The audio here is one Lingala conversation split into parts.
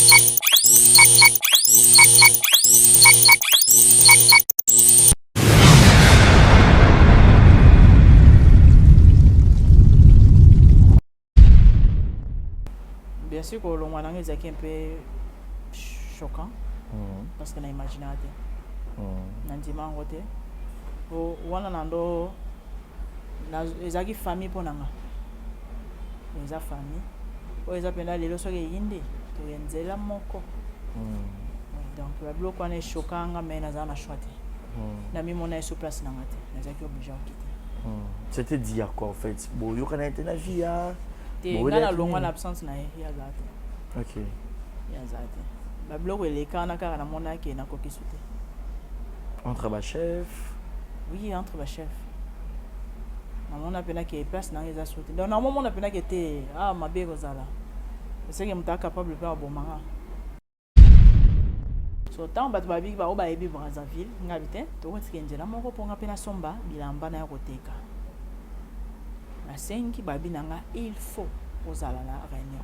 Bien sûr que le moment est un peu choquant parce que na imaginer na ndima ngote o wana nando na ezaki famille ponanga eza famille o eza penda lelo soki yindi to yenzela moko donc la bloc on est choquant mais na za na choite na mi mona sur place na ngate na zaki obligé de quitter. C'était dire quoi en fait? Bon, yo kana été na via bon na longa l'absence na ya zate. OK. Ya zate. Ba bloc ele kana kaka na mona ke na koki souté. Entre ba chef. Oui, entre ba chef. Na mona pena ke place na eza souté. Donc na mona pena ke te mabe kozala. C'est que mta capable faire bon manga. So tant bat babi ba oba ebi Brazzaville ngabite to kotikenzela moko ponga pena somba bilamba na ya koteka. Na 5 babi nanga il faut kozala na réunion.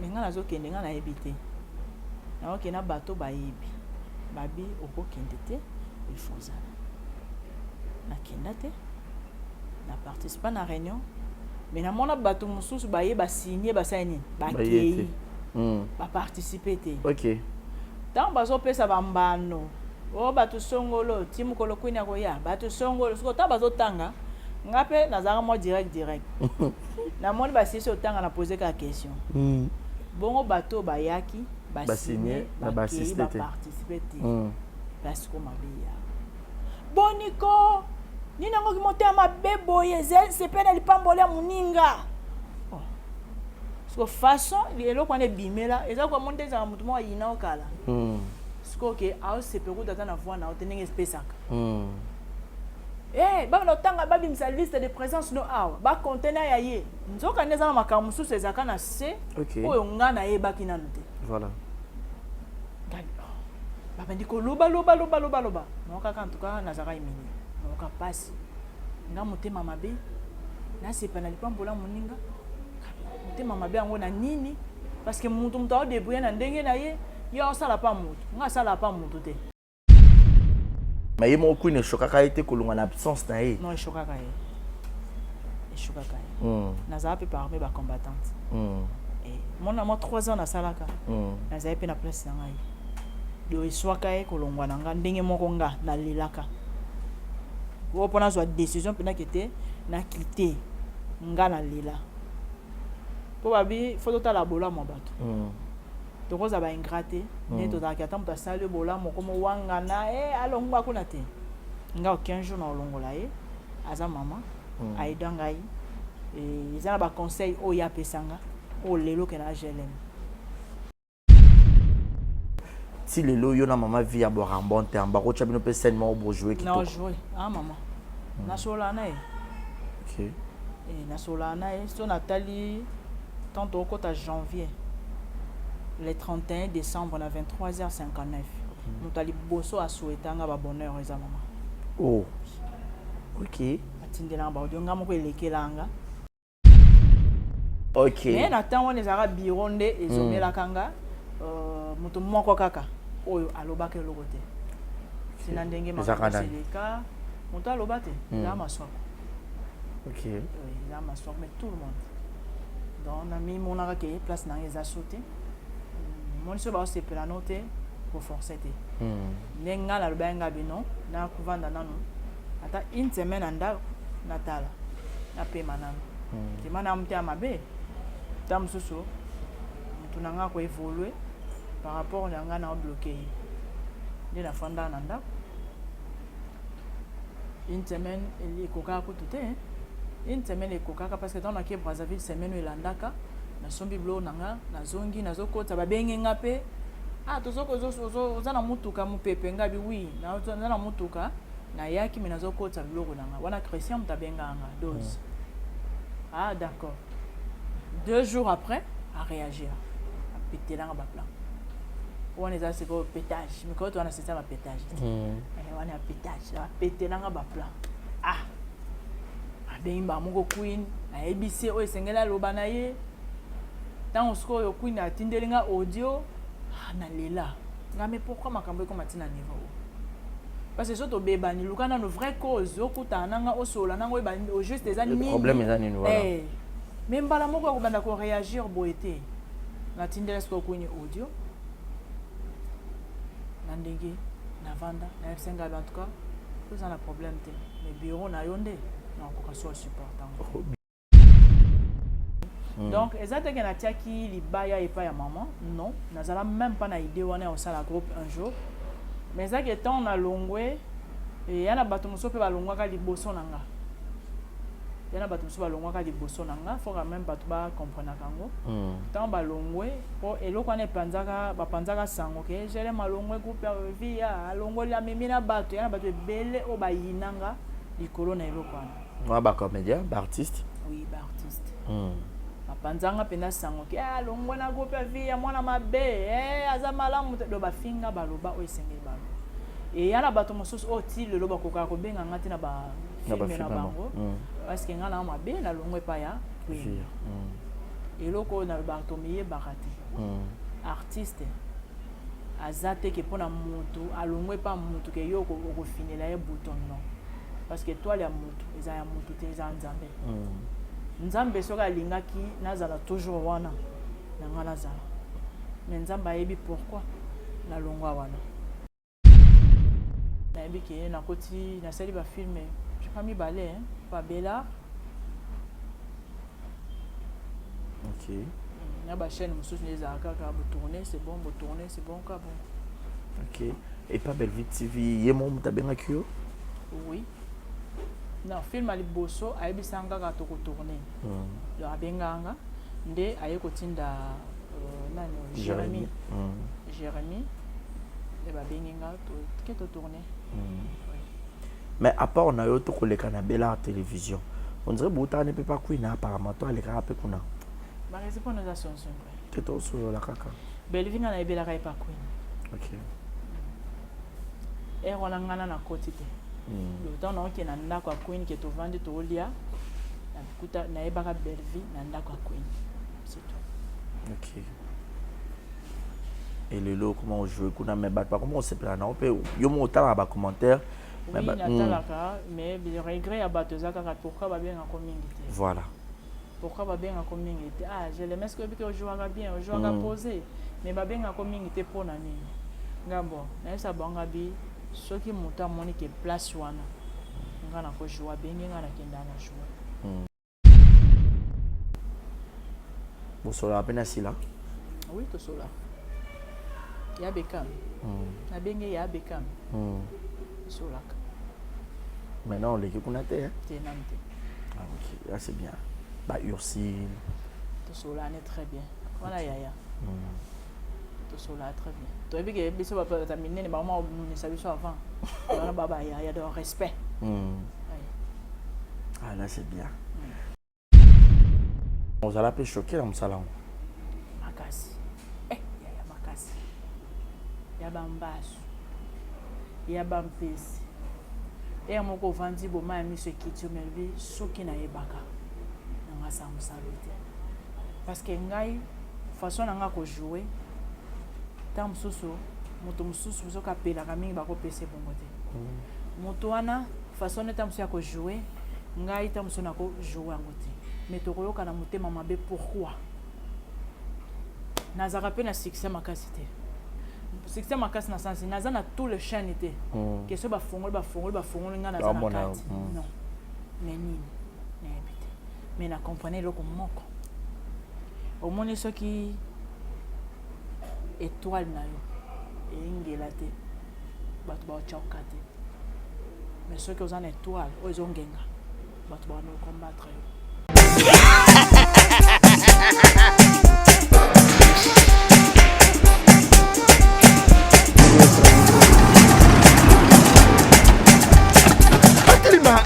Mais nga nazo kende nga na ebité. Na okena bato ba yebi. Babi okokende te il faut ça. Na kenda te. Na participer na réunion. Mais na mona bato mususu ba yeba signer ba saini ba kei. Ba participer te. OK. Tant bazo pesa bambano. O bato songolo timu kolo kwina ko ya. Bato songolo siko ta bazo tanga. Ngape nazanga mo direct. Na moni ba sisi otanga na poser ka question. Bongo bato ba yaki ba signer ba participer te. Parce que mabia. Boniko nina ngoki motema bebo yezel c'est pas na lipambola muninga. Parce que façon lelo kwa ne bimela eza kwa monde za mutu mo yina okala. Parce que a se peru data na voix na otenenge spesaka. Ba no tanga ba bimisa liste de présence no awa ba conteneur ya ye. Nzoka neza na makamusu sezaka na C. Oyo ngana ye ba kina note. Voilà. Ba bendiko loba. Non kaka en tout cas na zaka imini. Non ka passe. Nga motema mabe. Na se penali pambola moninga. Motema mabe yango na nini? Parce que mutu mutawo débrouiller na ndenge na ye, yo sala pa mutu. Nga sala pa mutu te. Mais il m'a ne choquaka été que l'on a absence na ye. Non, choquaka ye. Choquaka ye. Naza pe parmi ba combattante. Et mon amour 3 ans na salaka. Naza pe na place na ngai. Do iswaka ye ko longwa na nga ndenge moko nga na lilaka. Wo pona zo décision pena kete na quitter nga na lila. Po babi faut tota la bola mo bato. Tokoza ba ingraté ne to da kata muta sale bola moko mo wanga na alongwa kuna te. Nga 15 jours na olongola ye aza mama aida ngai ezana ba conseil o ya pesanga o lelo ke na GLM. Si lelo yo na mama via boire en bon terme ba ko chabino pe seulement pour jouer qui non jouer maman na sola na ye. OK. Na sola na ye so Nathalie tant au côté janvier le 31 décembre à 23h59. Nous allons bosso à souhaiter un bonheur aux maman. Oh. OK. Atindela ba odionga moko elekelanga. OK. Mais natang on ezara bironde ezomela kanga mutu moko kaka oyo alobaka lokote. Sina ndenge maseleka mutu alobate za maswa. OK. Oui, za maswa mais tout le monde. Donc on a mis mon arake place na eza sauté. Mon se ba se pela noter pour forcer te. Nenga la benga bino na kuvanda nanu. Ata une semaine anda natala. Na pe manana. Ki mana mte amabe. Tam susu. Tunanga ko évoluer par rapport na nga na bloqué. De la fanda nanda. Une semaine il koka ko tout une semaine ekokaka parce que dans la Brazzaville semaine elandaka na sombi blo nanga na zongi na zokota ba benge ngape tozoko za na mutuka mupepe ngabi oui na mutuka na yaki mina zokota biloko nanga wana Christian mtabenga nga dose d'accord 2 jours après à réagir à péter là ba plan on est à ce que pétage mais quand on a c'est ça ma pétage on est à pétage là péter là ba plan Bemba moko queen na ABC o esengela loba na ye tant osko yo queen atindelinga audio na lela nga mais pourquoi makambo ko matina niveau parce que surtout beba ni lukana no vraie cause okuta nanga osola nanga au juste des amis problème ezani voilà même bala moko ko banda ko réagir boete na tindela sko queen audio na ndenge na vanda na F5 en tout cas tout un problème te mais bureau na yonde na ko so supportant donc exactement que na tiaki libaya et pas ya maman non nazala même pas na idée wana au sala groupe un jour mais ça que tant na longwe et yana bato moso pe balongwa ka liboso nanga yana bato moso balongwa ka liboso nanga faut quand même bato ba comprendre kango tant balongwe po eloko na panzaka ba panzaka sango ke jele malongwe groupe ya via alongo la mimina bato yana bato bele o bayinanga likolo na eloko wana ba comédien ba artiste oui ba artiste panzanga pena sango ki alongwa na groupe ya via mwana mabe aza malamu do bafinga baloba o esengeli balo et yana bato mosusu o ti le loba koka ko benga ngati na ba filme na bango parce que ngana mabe na longwe pa ya et loko na bato miye bakati artiste azate ke pona mutu alongwe pa mutu ke yoko ko finela e bouton non parce que toi ya mutu eza ya mutu te eza nzambe nzambe soka lingaki nazala toujours wana na nga nazala mais nzambe ayebi pourquoi na longwa wana nayebi ke na koti nasali ba filme je pas mi balé pas bella ok na ba chaîne mususu neza kaka bo tourner c'est bon ka bon ok et pas belle vie TV yemo mutabenga kyo oui non film ali boso ayebisanga ka to ko tourner le abenganga nde ayeko tinda nani Jérémy le babenga to tourner mais à part on a eu to koleka na bela télévision on dirait bouta ne peut pas kuina apparemment to aleka pe kuna ba répondre aux assurances to sur la kaka belvinga na ebela ka pa kuina ok et on a ngana na kotite le temps non qui na ndako a queen qui to vendre to lia na kuta na ebaka belvi na ndako a queen c'est tout ok et le lot comment on joue kuna mais pas comment on se plaint on peut yo mo tala ba commentaire mais ba talaka mais le regret à batoza kaka pourquoi ba bien en communauté voilà pourquoi ba bien en communauté je le mesque que on jouera bien on jouera poser mais ba bien en communauté pour na nini ngabo na ça banga bi soki muta moni ke place wana ngana ko joie bengi ngana kenda na joie bon sur la peine là oui to sola ya bekam na bengi ya bekam sola maintenant les kunate tenante ok là c'est bien ba Ursine to sola est très bien voilà yaya to sola très bien to ebi ke biso ba ta minene ba ma ni sabi so avant na baba ya de respect ah là c'est bien on a la peu choqué dans le salon makasi ya makasi ya bambasu ya bampesi moko vandi bo ma mi ce qui tu melbi soki na yebaka na ngasa musalite parce que ngai façon nga ko jouer tant mususu moto mususu soka pela ka mingi bako pese bongo te moto wana façon eta musu ya ko jouer ngai ta musu na ko jouer ngote mais to koyoka na motema mabe pourquoi nazaka pe na succès makasi te succès makasi na sens naza na tout le chaîne était que ce ba fongol nga naza na kati non mais nini nebite mais na comprendre loko moko au moins ce qui étoile na yo ingela te bato ba choka te mais ceux qui ont une étoile ils ont genga bato ba no combattre yo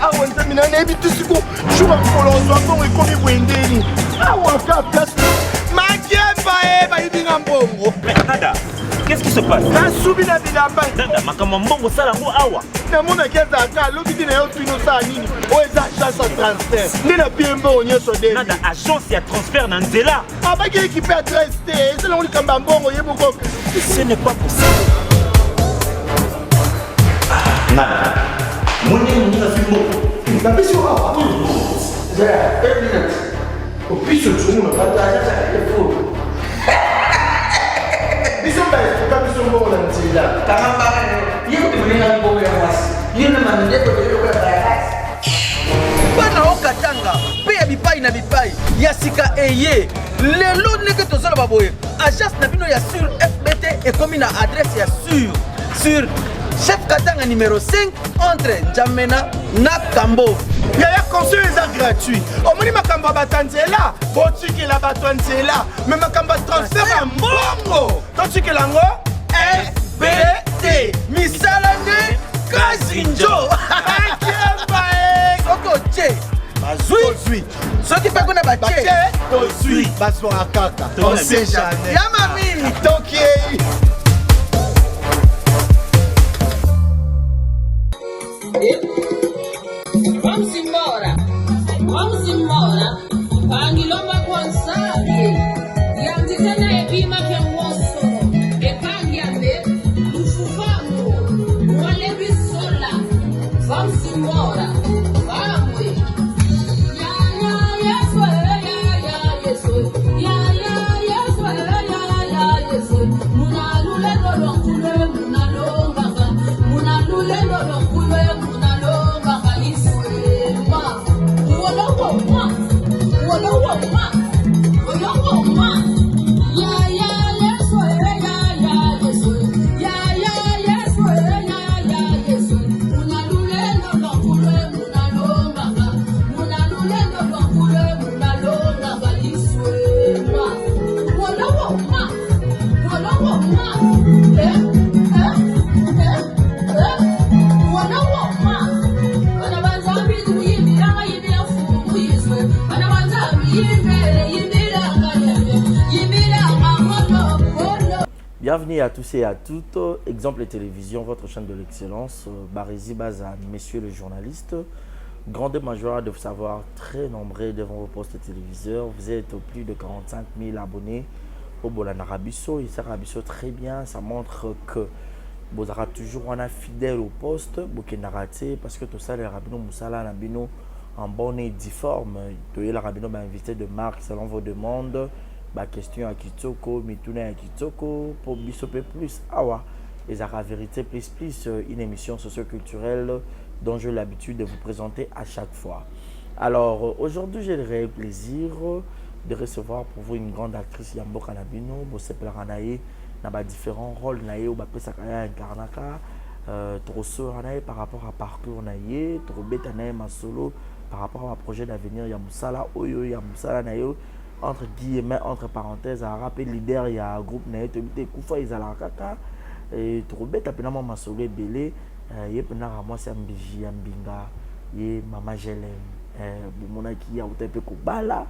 awa nzamina nayebi tisiko shuba kolozwa mbongo ekomi bwendeni awa ka place makiepa ye bayibinga mbongo nada Qu'est-ce qui se passe? Nasubina bilamba. Nanda makambo mbongo sala ngo awa. Namona keza ka lobi na yo twino sa nini? O eza chance à transfert. Ndina piembo onyeso de. Nanda agence ya transfert na nzela. Abaki équipe à rester. C'est là on kamba mbongo yeboko. Ce n'est pas possible. Nanda. Moni na fimbo. Na biso awa. Zaya, 1 minute. Au piso tu mo ba ta ja le fo. Biso ba ka biso mbongo na nzela. Kama yo te mwenye mbongo ya wasi. Yo na manende to yo kwa bayasi. Bana okatanga, pe bipai na bipai. Ya sika eye. Lelo neke tozala baboye. Agence na bino ya sur FBT et comme na adresse ya sur chef Katanga numéro 5 entre Njamena na Kambo. Yaya conseil est gratuit. Au moni makamba batanzela, botiki la batanzela, mais makamba transfert en bongo. Totiki lango FBT. Misalane Kazinjo. Soko che. Bazui. Soki pa kona bache. Tozui. Baso akaka. On sait jamais. Yamami. Toki. Vamos embora. Pangilomba konsabi. Yandikana ebima kenwoso. Epangiambe. Ufufamo. Wale bisola. Vamos embora. Vamos. Bienvenue à tous et à toutes. Exemple et télévision, votre chaîne de l'excellence. Barizi Bazan, messieurs les journalistes. Grande majorité de vous savoir, très nombreux devant vos postes téléviseurs. Vous êtes au plus de 45 000 abonnés au Bolan Arabiso. Et ça, Arabiso, très bien. Ça montre que vous aurez toujours un fidèle au poste. Vous n'avez raté parce que tout ça, les Rabino Moussala, Rabino en bonne et difforme. Les Rabino invité de marque selon vos demandes. Question à Kitoko, Mituna à Kitoko, pour Bisopé plus, Awa. Et la vérité plus, une émission socioculturelle dont j'ai l'habitude de vous présenter à chaque fois. Alors, aujourd'hui, j'ai le réel plaisir de recevoir pour vous une grande actrice, Yambo Kanabino, Bosepela Ranae, dans différents rôles, Nae, Obapé Sakaya, Inkarnaka, Trosso Ranae par rapport à parcours Nae, Trobet Anae Masolo, par rapport à projet d'avenir, Yamusala, Oyo, Yamusala Nae. Entre guillemets, entre parenthèses, à rappeler leader, il y a un groupe Nae, Koufa, Izala Kaka, et Trobet, Apena Masolo, Belé, Yepena Ramos, Yambiji, Yambinga, Ye Mama Jelem, Boumona qui a outé Kobala,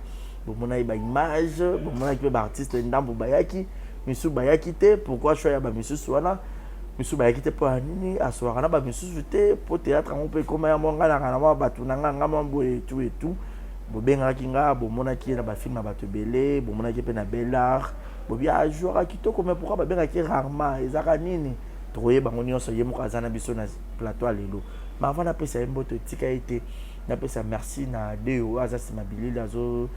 Boumona Iba Image, Boumona qui est artiste, Ndambo Bayaki, Missou Bayaki, pourquoi je suis à Missou Souana, Missou Bayaki, pour Anini, à Soarana, Missou Souté, pour théâtre, on peut comme un manga, Ranama, Batunanga, Ngamambo et tout. Bobenga kinga bomona ki na ba film ba tebele bomona ki pe na Bellar bobia joueur kitoko mais pourquoi babenga ki rarement ezaka nini troye bango nyonso ye moko azana biso na plateau lelo mais avant d'appeler mboto tika été n'appeler ça merci na deo azasi mabili azo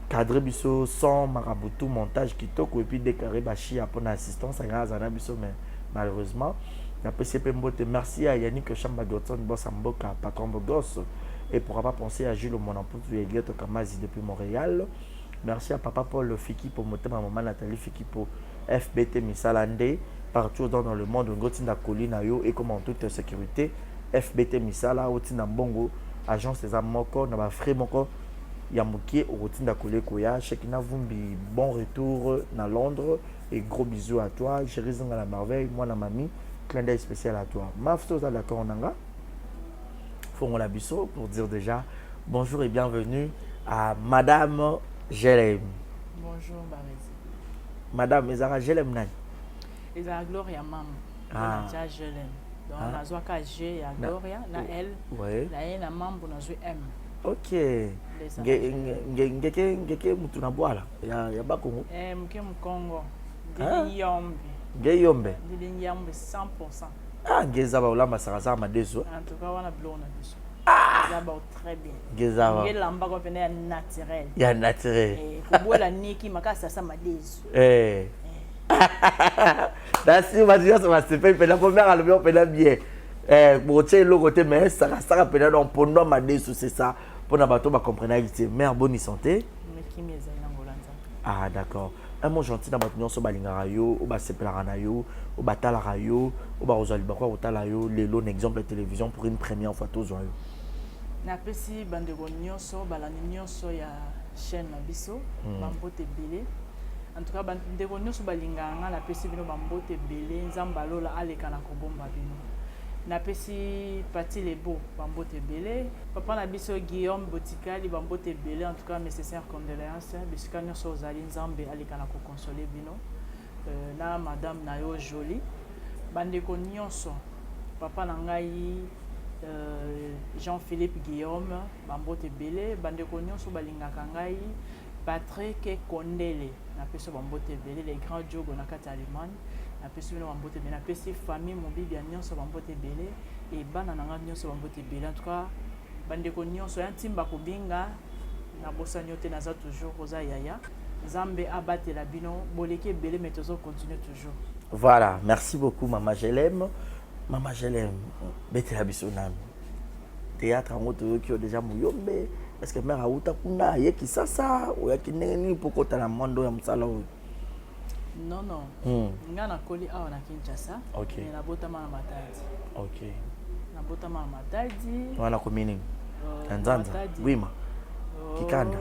cadre biso son marabutu montage kitoko et puis déclarer bachi pour assistance à azana biso mais malheureusement n'appeler c'est mboto merci à Yannick Chamba Dotson boss mboka patron boss. Et pourra pas penser à Jules Monampout et Elliot Kamazi depuis Montréal. Merci à Papa Paul Fiki pour monter ma maman Nathalie Fiki pour FBT Misalande. Partout dans le monde, on gotinda colline et comme en toute sécurité. FBT Misala, Otina Bongo, agence des Amoko, Naba Fré Moko, Yamuki, Otinda Kole Koya, Shekina Vumbi, bon retour dans Londres et gros bisous à toi. Chérie Zanga la merveille, moi la mamie, clin d'œil spécial à toi. Mafto d'accord Nanga. Bisso pour dire déjà bonjour et bienvenue à Madame Jelem. Bonjour Barizi. Madame Ezara Jelem Nani. eza Gloria Mambo Ah. na Jelem donc Ah. nazwa ka G ya Gloria na L Ouais. na ye na Mambo nazwa M Ok. Ndeza. Ngeke mutu na bwala ya bakongo. mke Mkongo Ah. ndili yombe Nge yombe. ndili yombe 100%. Ah, ngeza ba olamba saka madeso. En tout cas, on a bleu, on a vu ça. Ça va très bien. Ngeza ba. Il y a l'amba qu'on fait naturel. Ya naturel. Et pour boire la niki, ma casse ça m'a dit. Eh. Dasi madia ça va se faire pena première alumé on pena bien. Pour tirer le côté mais ça pena donc pour nous madeso c'est ça. Pour na bato ba comprendre que mère bonne santé. Mais qui m'est allé en Hollande. Ah d'accord. Un mot gentil na bato nyonso balingaka yo, o ba sepelaka na yo, o ba talaka yo, o ba ozali ba kwa otala yo, lelo un exemple de télévision pour une première fois tous yo. Na pesi bandeko nyonso balani nyonso ya chaîne na biso, bambote belé. En tout cas bandeko nyonso balinganga na pesi bino bambote belé, nzamba lola aleka na kobomba bino. Na pesi Pati Lebo bambote belé, papa na biso Guillaume Botikali bambote belé, en tout cas mes sincères condoléances, bisika nyonso ozali nzambe aleka na ko consoler bino. Na madame Nayo Jolie, bandeko nyonso, papa na ngai Jean-Philippe Guillaume bambote belé, bandeko nyonso balingaka ngai Patrick Kondele na peso bambote belé, les grands jogo na kati Allemagne na peso bino bambote belé, na pesi famille mobibi ya nyonso bambote belé et bana na ngai nyonso bambote belé. En tout cas bandeko nyonso ya ntimba kobinga na bosa nyote naza toujours oza yaya Nzambe abatela bino boleke belé mais tozo continuer toujours. Voilà, merci beaucoup Maman Jelem. Maman Jelem, betela biso nami. Théâtre en autre qui a déjà mouyombe. Est-ce que mère Aouta kuna yeki sasa ou yaki neni pokota na mondo ya msala o? Non non. Nga na koli awa na Kinshasa. Ok. Mais na botama na Matadi. Ok. Na botama na Matadi. Wana ko meaning. Nzanza. Wima. Kikanda.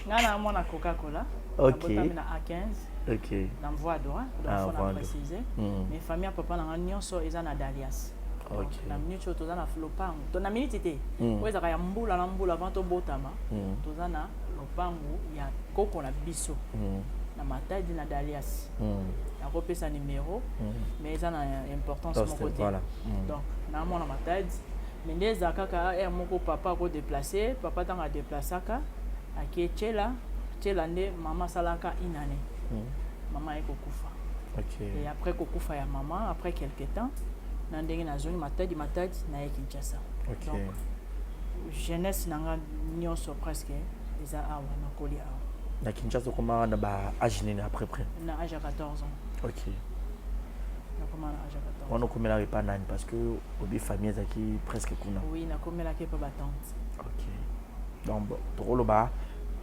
Nga na mwana Coca-Cola. Ok. Na botama na A15. Ok. Na Voie droit, donc faut la préciser. Mais famille papa na nyonso eza na Dalias. Ok. Na minute toza na lopango. To na minute te. Ko eza ya mbula na mbula avant to botama. Toza na lopango ya koko na biso. Na Matadi na Dalias. Na kopesa numéro. Mais eza na importance mon côté. Voilà. Donc na mona Matadi. Mais ndeza kaka er moko papa ko déplacer, papa tanga déplaçaka akechela, chela nde mama salaka inane. Maman est kokufa. Ok. Et après kokufa ya maman, après quelques temps, na ndenge na zone Matadi na Kinshasa. Ok. Donc jeunesse nanga nyonso presque eza awa na koli awa. Na Kinshasa comment na ba âge nini après près? Na âge à 14 ans. Ok. Na comment na âge à 14 ans. On a combien la pas nani parce que obi famille qui presque kuna. Oui, na combien la kepa batante. Ok. Donc bon, drôle ba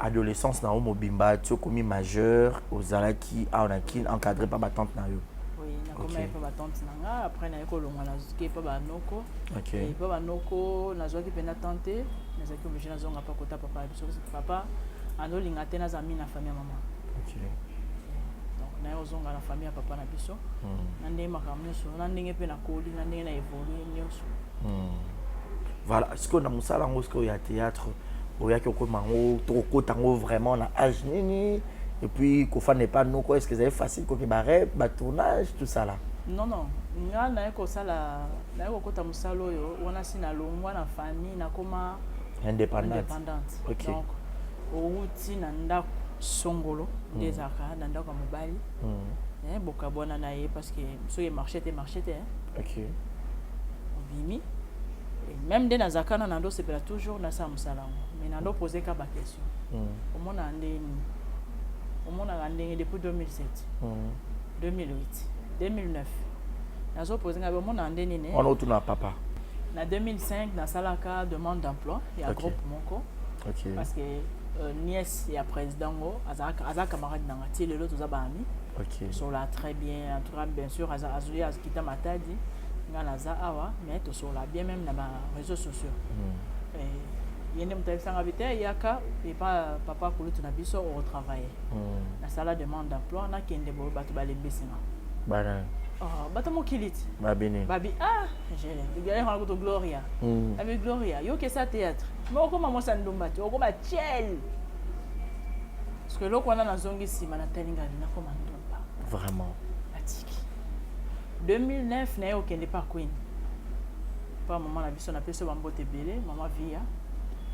adolescence na homo bimba tu comme majeur aux alaki a on a qui encadré par ma tante na yo. Oui, na combien pas batante nanga après na ko longa na kepa ba noko. Ok. Et pas ba noko na zo ki pena tante, na zo ki obligé na zo nga pa kota papa biso papa ando linga te na zami na famille maman. Ok. Donc na yo zonga na famille papa na biso. Na ndenge makambo nyonso, na ndenge pe na koli, na ndenge na évoluer nyonso. Voilà, est-ce qu'on a musala ngo ce qu'il y a théâtre oya ki ko mango to tango vraiment na âge nini et puis ko fa n'est pas non quoi est-ce que c'est facile ko ki bare ba tournage tout ça là. Non non, nga na ko sala na ko kota musalo yo wana sina longwa na famille na koma indépendante. Ok. Donc outi na ndako songolo dezaka na ndako mobali. Boka bona na ye parce que so ye marché te Ok. Obimi. Et même des nazakana nando c'est toujours na sa musala. Mais nando poser ka ba question. Omona ndeni. Omona ndeni depuis 2007. 2008, 2009. Nazo poser nga omona ndeni ne. On retourne à papa. Na 2005 na salaka demande d'emploi et à groupe moko. Ok. Parce que nièce et président go azaka camarade nanga ti lelo toza ba ami. Ok. So là très bien en tout cas bien sûr azuya azikita Matadi. Ngana za awa mais to so la bien même na ba réseaux sociaux. Yende mutaisanga bité yaka et pas papa kulutu na biso au travailler. Na sala demande d'emploi na kende bo batu ba lebesinga. Bana. Batu mo kiliti. Babini. Babi j'ai gagné en ko Gloria. Avec Gloria, yo que ça théâtre. Mais okoma mo sandumba ti okoma tiel. Parce que loko na zongi sima na telinga na koma ndumba. Vraiment. Atiki. 2009, na yo kende pas Queen. Pas maman na biso na peso bambote belé, maman via.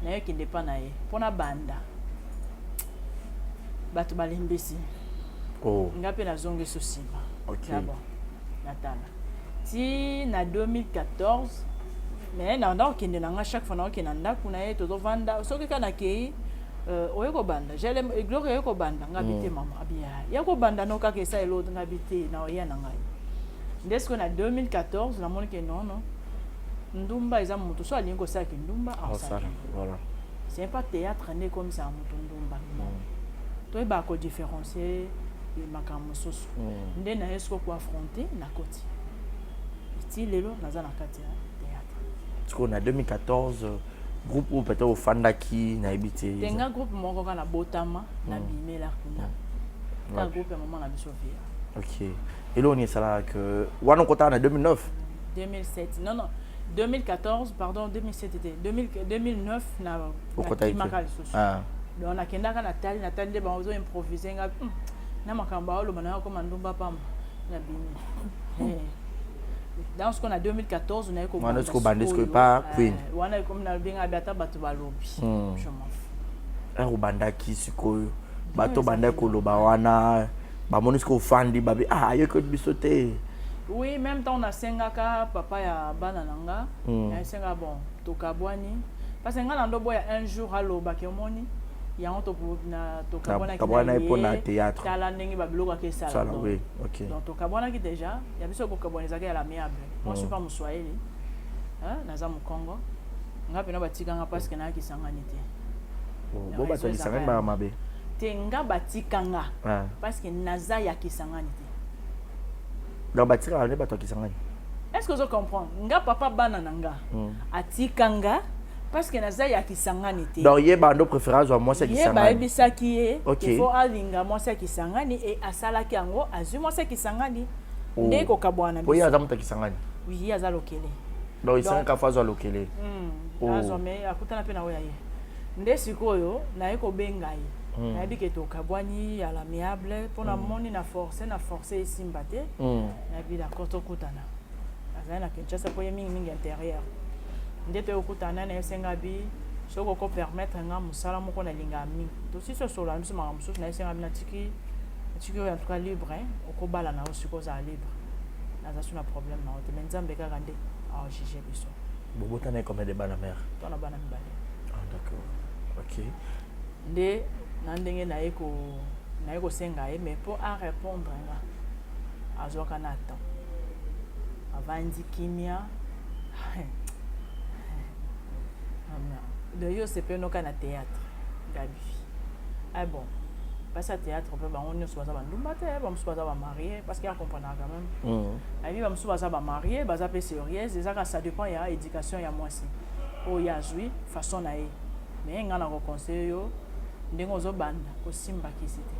Na yo kende pas na ye. Pona banda. Batu balimbisi. Oh. Ngape na zonge sosima. Ok. D'abord. Natala. Si na 2014, mais na ndako kende na nga chaque fois na kende na ndako na ye todo vanda. Soki kana kei oyeko banda. Jele gloire oyeko banda ngabite mama abia. Yako banda no ka kesa elo ngabite na oya na ngai. Ndesiko na 2014 la moni ke non. Ndumba eza mutu so alingo sa ki ndumba ça. Voilà. C'est pas théâtre né comme ça mutu ndumba. Toi ba ko différencier makambo soso. Nde na esko ko affronter na koti. Ti lelo naza na kati ya théâtre. Parce qu'en 2014 groupe ou peut-être au Fandaki na habité. Tenga groupe moko kana botama na bimela kuna. Ta groupe ya maman na bisofia. OK. Et là on est ça là que wana kota en 2009. 2007. Non non. 2014 pardon 2007 était 2009 na kota makali soso. Ah. Donc on a kenda kana Nathalie de bazo improviser nga na makamba olo bana ko mandumba pamba na bimi. Dans ce qu'on a 2014 on a ko on est bandesque pas Queen. On a comme na binga bata batu balobi. Je m'en fous. Un Rubandaki sikoyo. Bato banda ko loba wana ba monisco fandi babi yeko bisote. Oui, même temps on a sengaka papa ya bana nanga. Ya senga bon tokabwani. Parce que nga ndo boya un jour aloba ke moni. Ya on to na tokabwana ki na théâtre. Tala ndenge babiloko ke sala. Ça oui, OK. Donc tokabwana ki déjà, ya biso ko kabwana zaka ya la miable. Moi je suis pas Moswahili. Hein, naza mu Congo. Nga pena batikanga parce que na ki sangani te. Bo ba to sangani ba mabe. Tenga batikanga. Parce que naza ya ki sangani te. Donc batika ne ba to ki sangani. Est-ce que vous comprenez? Nga papa bana nanga. Atikanga parce que naza ya kisangani te. Donc ye bando préférence wa moi c'est kisangani. Ye ba ebisa ki e. Okay. Il faut alinga moi c'est kisangani et asala ki ango azu moi c'est kisangani. Nde ko kabwana biso. Oui azamu ta kisangani. Oui azalo kele. Donc isanga ka fazo lokele. Azo me akutana pe na oya ye. Nde sikoyo na eko benga ye. Na bi ke to kabwani à l'amiable pour na moni na forcer simbate. Na bi la koto kutana. Azana ke tshasa po ye mingi intérieur. Ndete okutana na esenga bi soko ko permettre nga musala moko na linga mi to si so solo amso ma musu na esenga bi na tiki en tout cas libre oko bala na osiko za libre na za suna problème na ote menzambe ka gande a juger biso bobo tana comme des bana mère to na bana mbale. D'accord. OK. Nde na ndenge na eko senga e mais pour à répondre nga azoka na temps avandi kimia. De yo c'est pas no kana théâtre gabi. Ah bon. Pas à théâtre on peut ba on soit ça ba ndumba te ba mso ba marié parce qu'il y a comprendre quand même. La vie ba mso ba marié ba za pe sérieuse ça dépend ya éducation ya moi si. O ya jui façon na e. Mais nga na ko conseil yo ndengo zo banda ko simba kisite.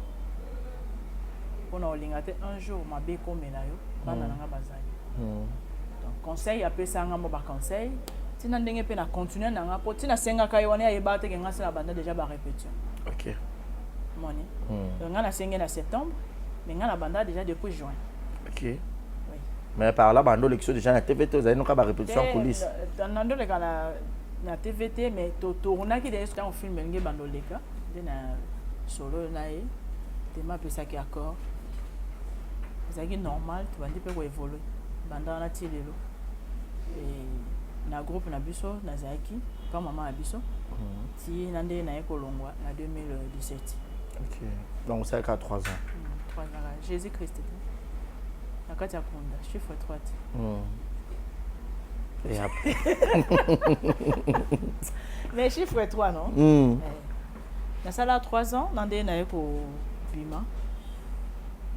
Pona olinga te un jour ma be komela yo banda nga bazali. Donc conseil appelle ça nga mo ba conseil. Tina ndenge pe na continuer na nga po tina senga kai wana ya ba te nga sala banda déjà ba répétition. OK. Moni. Donc nga na senga na septembre, mais nga na banda déjà depuis juin. OK. Oui. Mais par là bando l'élection déjà na TVT vous avez non ka ba répétition en coulisses. Dans ndo le kana na TVT mais to tourna ki déjà on film nge bando leka de na solo na e tema pe ça qui accord. C'est normal tu vas dire pe ko évoluer. Banda na tilelo. Et na groupe na biso na zaki pa maman abiso ti nande na ekolongwa na 2017. OK. Donc ça a 3 ans. 3 ans. Jésus Christ. Na kati ya kunda chiffre 3. Et après mais chiffre 3 non? Na sala 3 ans nande na eko bima.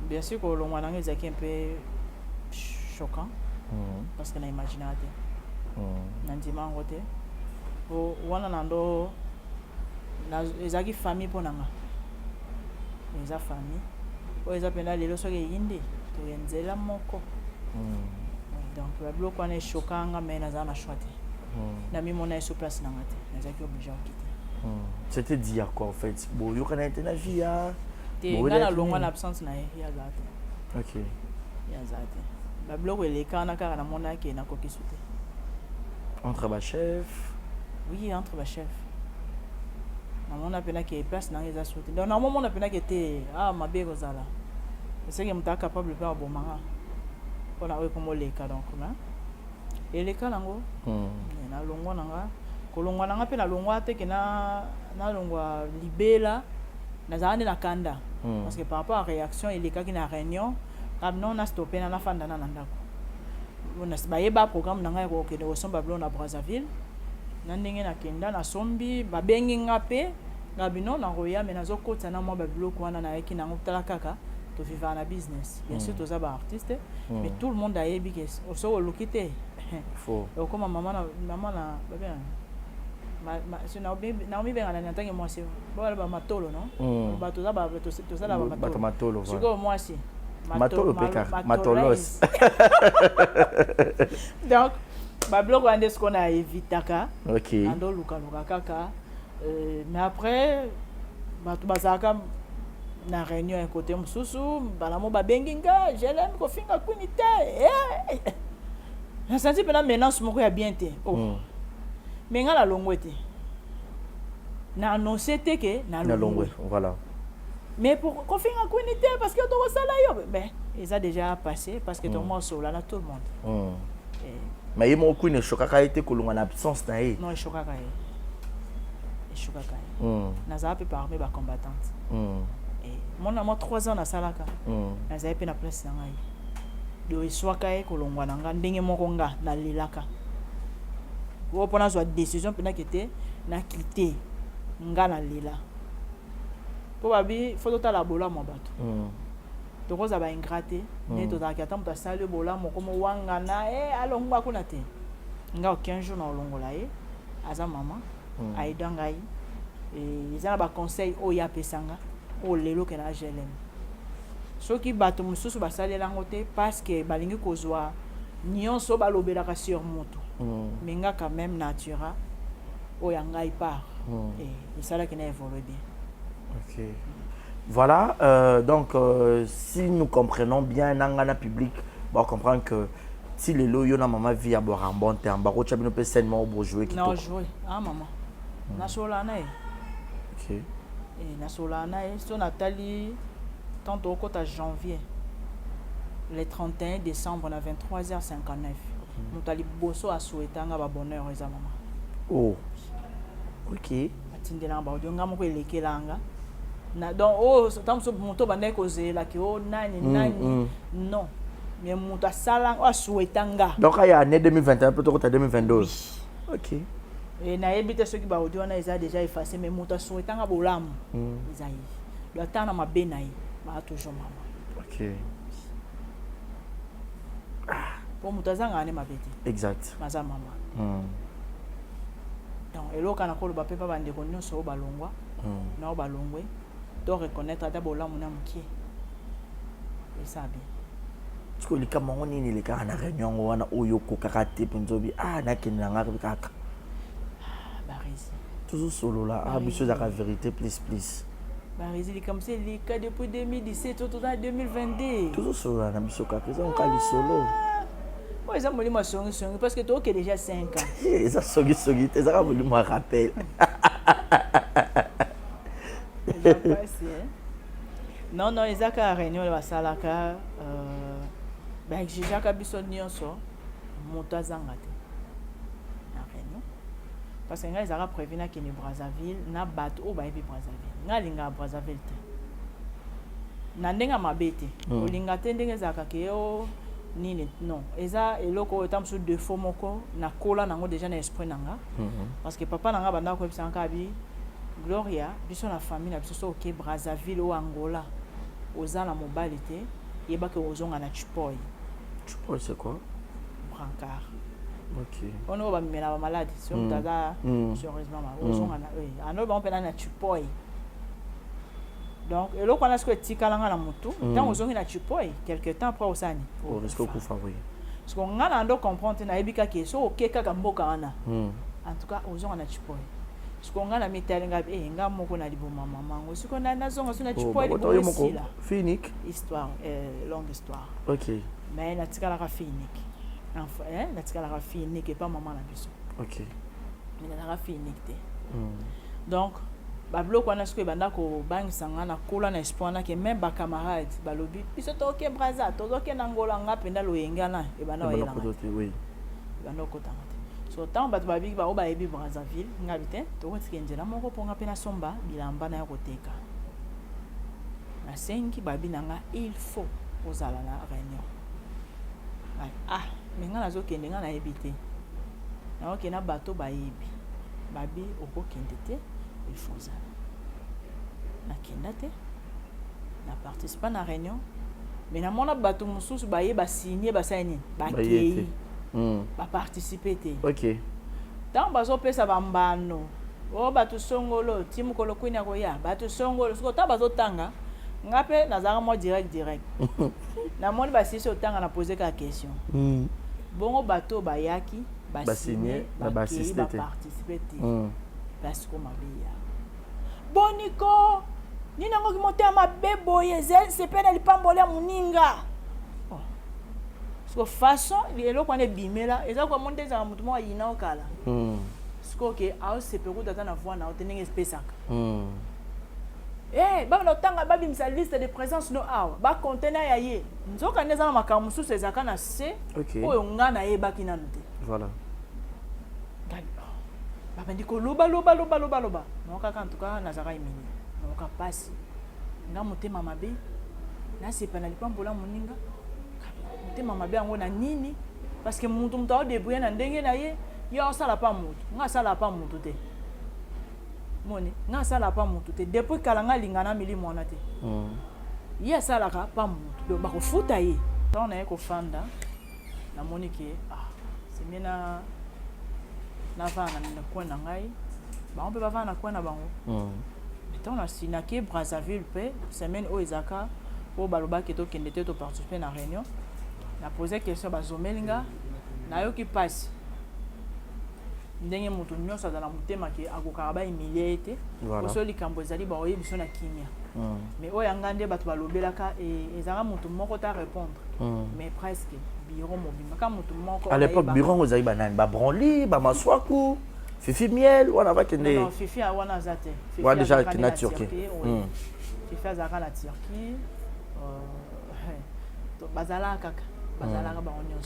Bien sûr kolongwa na ngezaki un peu choquant. Parce que na imaginaté. Nandima ngote o wana nando na ezaki famille ponanga eza famille o eza pena lelo soki yinde to yenzela moko donc la bloc on est choquant mais naza na choix na mi mona sur place na ngate nazaki obligé de quitter. C'était dit à quoi en fait? Bon yo kana été na vie ya te ngana longa na absence na ya gato Ok. ya zate ba biloko elekana kaka na mona ke na koki sute Entre ba chef. oui entre ba chef na mona pena ke place na eza sute donc na mona pena ke te mabe kozala c'est que muta capable pas bon manga on a eu comme leka donc na eleka nango na longwa nanga kolongwa nanga pe na longwa te ke na longwa libela na zane na kanda parce que par rapport à réaction eleka ki na réunion non na stoppé na fanda na ndako on a ba programme nanga ko ke de somba blo na Brazzaville na ndenge na kenda na sombi ba bengi ngape ngabino na roya mais nazo kota na mo ba biloko wana na yeki nango tala kaka to vivre na business bien sûr tous ba artiste mais tout le monde a yebi que au so lokite Faux. donc comme maman na ba bien c'est na omi benga na ntangi moi c'est ba matolo non ba to za ba matolo c'est comme moi si matolo peka matolos donc ba blog ande ce qu'on a évitaka ok ando luka kaka mais après ba to bazaka na réunion un côté mususu balamo ba benginga je l'aime ko finga kunite na senti pena menace moko ya bien te mais nga la longwete na annoncé te que na longwe voilà. mais pour qu'on finga kunite parce que to sala yo ben ils a déjà passé parce que tout le monde là na tout le monde mais il m'a connu chokaka été kolonga na absence na ye non chokaka na zape parmi ba combattante mon amour 3 ans na salaka na zape na place na ngai do iswaka e kolongwa na nga ndenge moko nga na lilaka wo pona zo décision pena kete na quitter nga na lila po babi faut to la bola mo bato to koza ba ingrate ne to da kata muta sale bola mo komo wanga na alongwa kuna te nga 15 jours na olongola ye aza mama aida ngai ezana ba conseil o ya pesanga o lelo ke na GLM soki bato mususu basalela ngo te parce que balingi kozwa nyonso balobelaka sur moto mais nga quand même natura o ya ngai part et ça là qui n'a évolué bien. Ok. Voilà, donc si nous comprenons bien nangana public, on comprend que si les loyaux na maman vit à boire un bon temps, baro chabino peut seulement pour jouer qui non jouer maman na solana ok et na solana so Nathalie tant au côté janvier le 31 décembre on a 23h59 Nathalie bosso a souhaité nga ba bonheur eza maman oh ok atindela ba odionga moko elekelanga na donc tant so moto bande kozela ki nani non mais moto asala a souhaité nga donc il y a année 2021 peut-être 2022 ok et na ebite ceux qui ba audio na ils a déjà effacé mais moto souhaité nga bolamu ils a yi do atana mabe na yi ba toujours maman ok pour moto azanga ne mabete exact maza maman donc eloka na kolo ba pepa bande ko nyonso balongwa na balongwe to reconnaître ata bolamu na mukie et ça bien parce que les camarades ni les cas na réunion wana oyo ko kakate punzobi na kenanga kaka Barizi toujours solo là monsieur la vérité please Barizi li comme c'est les cas depuis 2017 tout en 2022 toujours solo là na monsieur kaka ça on cali solo moi ils ont voulu moi songi parce que toi qui déjà 5 ans ça songi ça voulu moi rappel déjà passé non ils a ka réunion la salaka ben j'ai déjà biso nyonso moto azanga te na réunion parce que nga ezaka prévu na kini Brazzaville na bato o bayebi Brazzaville nga linga Brazzaville te na ndenga mabete olinga te ndenge ezaka ke yo nini non eza eloko etamsu deux fois moko na kola nango déjà na esprit nanga parce que papa nanga banda ko ebisa nka bi Gloria biso na famille na biso so ke Brazzaville ou Angola ozala mobile te yeba ke ozonga na Chipoy. Chipoy c'est quoi? Brancard. Ok. On va mettre la maladie sur taza sérieusement ozonga na ano ba on peut na Chipoy. Donc eloko na sko tikalanga na mutu tant ozongi na Chipoy quelque temps après osani au risque ku favori parce qu'on a ndo comprendre na ebika ke so okeka ka mboka wana en tout cas ozonga na Chipoy sikonga na mitali ngabi nga moko na liboma mamango sikona nazonga suna chipo liboma Phoenix histoire longue histoire. OK. Mais natikala ka Phoenix. Enfin natikala ka Phoenix et pas maman na biso. OK. Mais na ka Phoenix te. Donc bablo kwa na siko banda ko bangisanga na kola na espoir na ke même ba camarades balobi biso to ke braza to ke na ngola nga penda loyenga na e bana wayela. Oui. Banda ko tanga. So tant bat babi ba oba ebi Brazzaville ngabite to kotike njela moko ponga pena somba bilamba na koteka. Na sengi babi nanga il faut ozala na réunion. Menga nazo kende nga na ebité. Na oke na bato ba yebi. Babi oko kende te il faut ozala. Na kenda te. Na participer na réunion. Mais na mona bato mususu ba yeba signer ba saini ba kei. Ba participer te. OK. Tant bazo pesa bambano. O bato songolo timu kolo kwina ko ya bato songolo siko ta bazo tanga ngape nazaka mo direct. Na moni ba sisi otanga na poser ka question. Bongo bato bayaki ba signer ba participer te. Parce que ma bia. Boniko nina ngo ki motema bebo yezel se pena lipambola muninga. Parce que façon lelo kwa ne bimela eza kwa monte za mutu mo yina okala siko ke ao se peku tata na voix na otenenge spesaka ba na tanga ba bimsa liste de présence no awa ba conteneur ya ye nzoka neza na makamu susu ezaka na se oyo nga na ye baki nanu te voilà ba bandi ko loba noka ka ntuka na zaka imini noka pasi nga motema mabe na sepa na lipambola muninga mama bien ngona nini parce que mutu mutawo débrouiller na ndenge na ye yo sala pa mutu nga sala pa mutu te moni nga sala pa mutu te depuis kalanga lingana milimo wana te ye sala ka pa mutu ba ko futa ye donc na ye ko fanda na moni ke semena na vana na kwa na ngai ba on peut pas vana kwa na bango mettons na sinaki Brazzaville pe semaine o ezaka o baloba ke to kende te to participer na réunion na poser question bazomelinga na yo ki passe ndenge mutu nyonso azala mutema ke akokaka ba humilier te oso likambo ezali ba oyebi biso na kimia mais oyo anga nde bato balobelaka ezaka mutu moko ta répondre mais presque bureau mobimba ka mutu moko à l'époque bureau ozali banani ba branli ba maswaku fifi miel wana va kende non fifi wana zate fifi wa déjà na Turquie fifi azaka na Turquie bazala kaka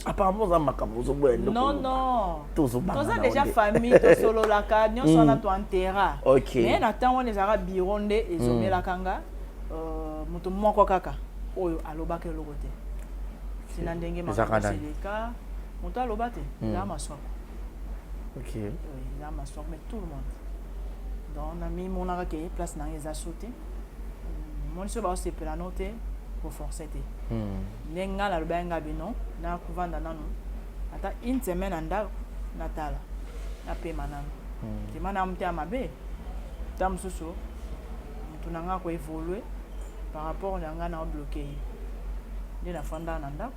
apparemment za makambo zobwenda non toza déjà famille tosololaka nyonso wana to antera mais na temps wana ezaka biro nde ezomelaka nga moto moko kaka oyo alobaka eloko te sina ndenge makoseleka moto aloba te eza maswako eza maswako mais tout le monde donc nami monaka ke place na nga eza so te moni so baosepela no te forcer te nenga la lobenga bino na kuvanda nanu ata une semaine anda natala na pe manana te mana mte amabe tam susu tunanga ko évoluer par rapport na nga na bloqué ni na fanda nanda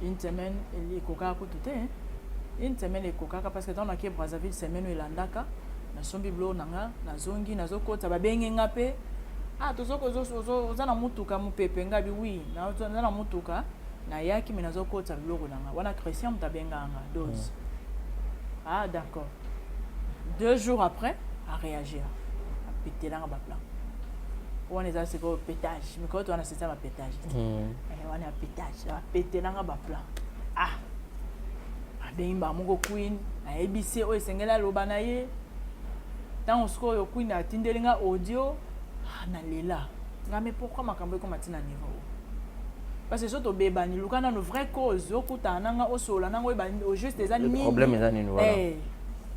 une semaine il koka ko tout une semaine il koka parce que dans na ke Brazzaville semaine elandaka na sombi blo nanga na zongi na zokota babenge ngape tozoko oza na mutuka mupepe ngabi oui na oza na mutuka na yaki mina zokota biloko nanga wana Christian mutabenganga dose d'accord 2 jours après à réagir à péter là ba plan on est à ce go pétage mais quand on a c'est ça ma pétage on est à pétage à péter là ba plan abemba moko queen na ABC o esengela lobana ye tant on score yo queen atindelinga audio na lela nga mais pourquoi makambo ko matina niveau parce que surtout beba ni lukana no vraie cause okuta nanga osola nanga au juste des animaux problème est nini voilà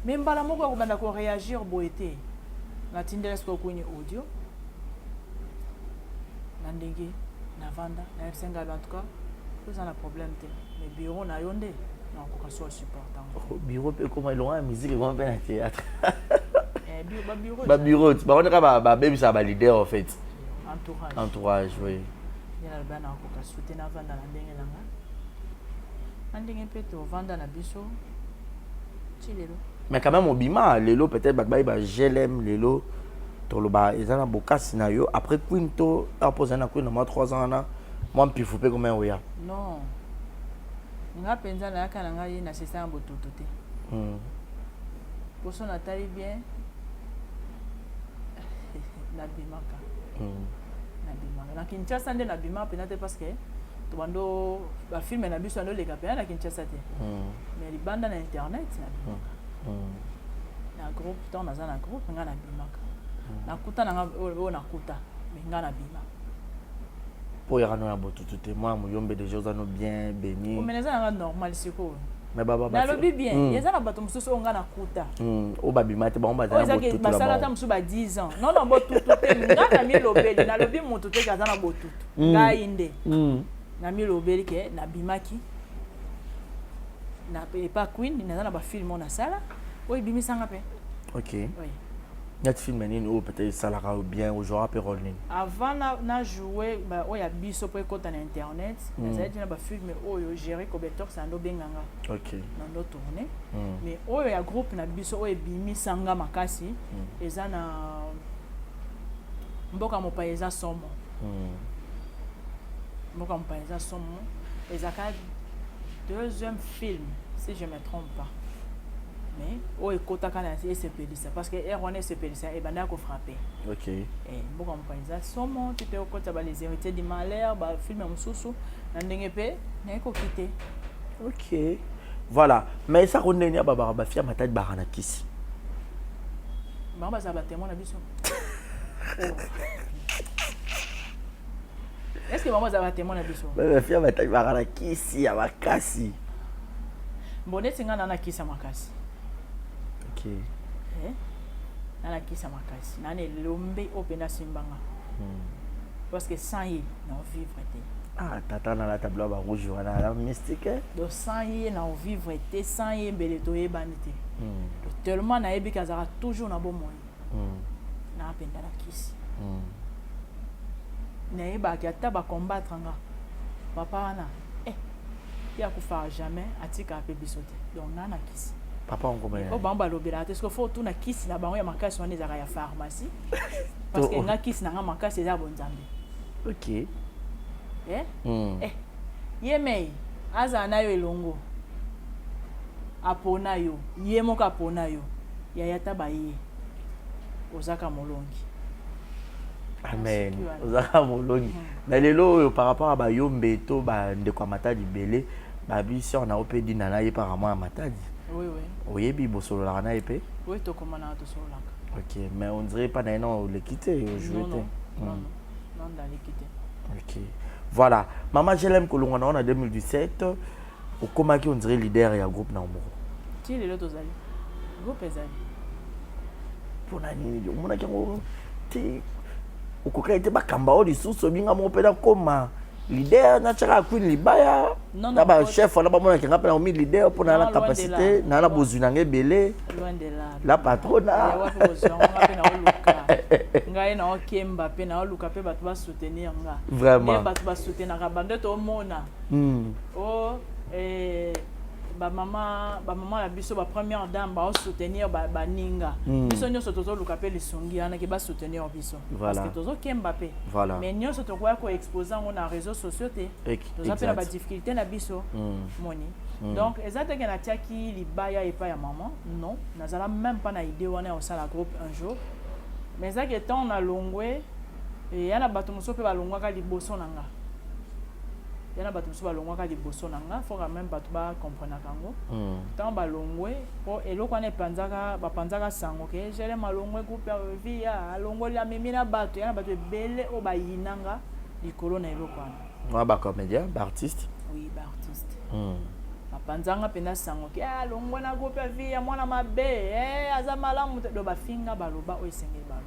même bala moko ko banda ko réagir boete na tindela sko ko ni audio na ndenge na vanda na FCNga en tout cas tout ça na problème te mais bureau na yonde na ko ka so supportant bureau pe comment ils ont la musique comment faire théâtre bureau on est baby ça ba leader en fait entourage oui yana bana ko ka soutenir vanda na ndenge nanga ndenge pe to vanda na biso chilelo Mais quand même, au bima, lelo, peut-être, j'aime lelo. Toloba, ils ont un beau cas scénario. Après, Quinto, après, on a Queen, moi, 3 ans, moi, je suis comme un ouya. Non. Nga penza na yaka na ngai na sesa mboto toté. Poso na tali bien. Na bimaka. Na bimaka. Na Kinshasa nde na bimaka penate parce que to bando ba film na biso ndo leka pe na Kinshasa te. Mais libanda na internet na bimaka. Na groupe to na za na groupe nga na bimaka. Na kuta na nga o na kuta mais nga na bimaka. Pour y rendre un beau tout moi muyombe des choses nous bien béni o meneza nga normal siko mais baba na lobi bien yeza na bato mususu nga na kuta o babi mate ba on ba za na botutu ba sala ta musu ba 10 ans non non botutu te nga na mi lobeli na lobi mutu te kaza na botutu nga inde na mi lobeli ke na bimaki na pa queen na na ba film na sala o bimisa nga pe OK oui. Net film nini ou peut-être ça la bien au genre après rôle nini avant na jouer ba o ya biso pour écouter na internet ça dit na ba film oyo gérer coberteur ça ndo benganga OK na ndo tourner mais oyo ya groupe na biso oyo bimi sanga makasi eza na mboka mopaeza somo mboka mopaeza somo ezaka deuxième film si je me trompe pas. Mais oh écoute quand c'est spécial parce que erroné spécial et bana ko frapper. OK. Et beaucoup on pense somo tu te écoute ba les héritiers du malheur ba film mususu na ndenge pe na ko quitter. OK. Voilà, mais ça on est baba ba fia matadi barana kisi. Mama za ba témoin na biso. Est-ce que maman za ba témoin na biso? Ba fia matadi barana kisi ya makasi. Bonne singa na kisa makasi. OK. Nana kisa makasi. Nana lombe opena simbanga. Parce que sans y na vivre été. Ah, tata na la table ba rouge na la mystique. Donc sans y na vivre été, sans y mbele to yebanité. Tellement na yebi kazara toujours na bon moyen. Na penda la kisi. Na yeba ki ata ba combattre nga. Papa na il y a qu'on faire jamais atika pe bisote donc nana kisi papa on comment o bamba lobela est-ce que faut tout na kisi na bango ya makasi wana ezaka ya pharmacie parce que nga kisi na nga makasi eza bonzambe. OK yemei aza na yo elongo apona yo ye moko apona yo ya yata ba ye ozaka molongi. Amen. Ozaka molongi na lelo par rapport à ba yombe to ba ndeko matadi belé ba bisi on a opedi na na ye par rapport à matadi. Oui oyebi bosolo la na epé oui to komana to solo la. OK mais on dirait pas non le quitter au jouer non dans le quitter. OK voilà maman je l'aime kolonga en 2017 au komaki on dirait leader ya groupe na omoro ti lelo tozali groupe ezali pona nini on mona kango ti ukoka ite bakamba o lisusu binga mo pena koma leader na chaka queen libaya na ba chef na ba mona kinga pena o mi leader pona la capacité na bozuna ngebele loin de là la patrona wa pe bozonga pena o luka ngai na o kemba pena o luka pe batu ba soutenir nga vraiment batu ba soutenir ka bande to mona o ba maman la biso ba première dame ba soutenir ba ninga biso nyonso tozo luka pe lisongi ana ke ba soutenir biso parce que tozo kemba pe mais nyonso to kwa ko exposer on na réseaux sociaux te tozo pe na ba difficulté na biso moni donc exactement na tiaki libaya et pas ya maman non nazala même pas na idée wana au sala groupe un jour mais ça que tant on a longwe et yana bato muso pe ba longwa ka liboso nanga yana bato muso ba longwa ka liboso nanga faut quand même bato ba comprendre kango tant ba longwe po eloko na panzaka ba panzaka sango ke jele malongwe groupe via longwe la mimina bato yana bato bele o ba yinanga likolo na eloko wana ba comédien ba artiste oui ba artiste panzanga pena sango ke longwe na groupe via mwana mabe aza malamu do ba finga baloba o esengeli balo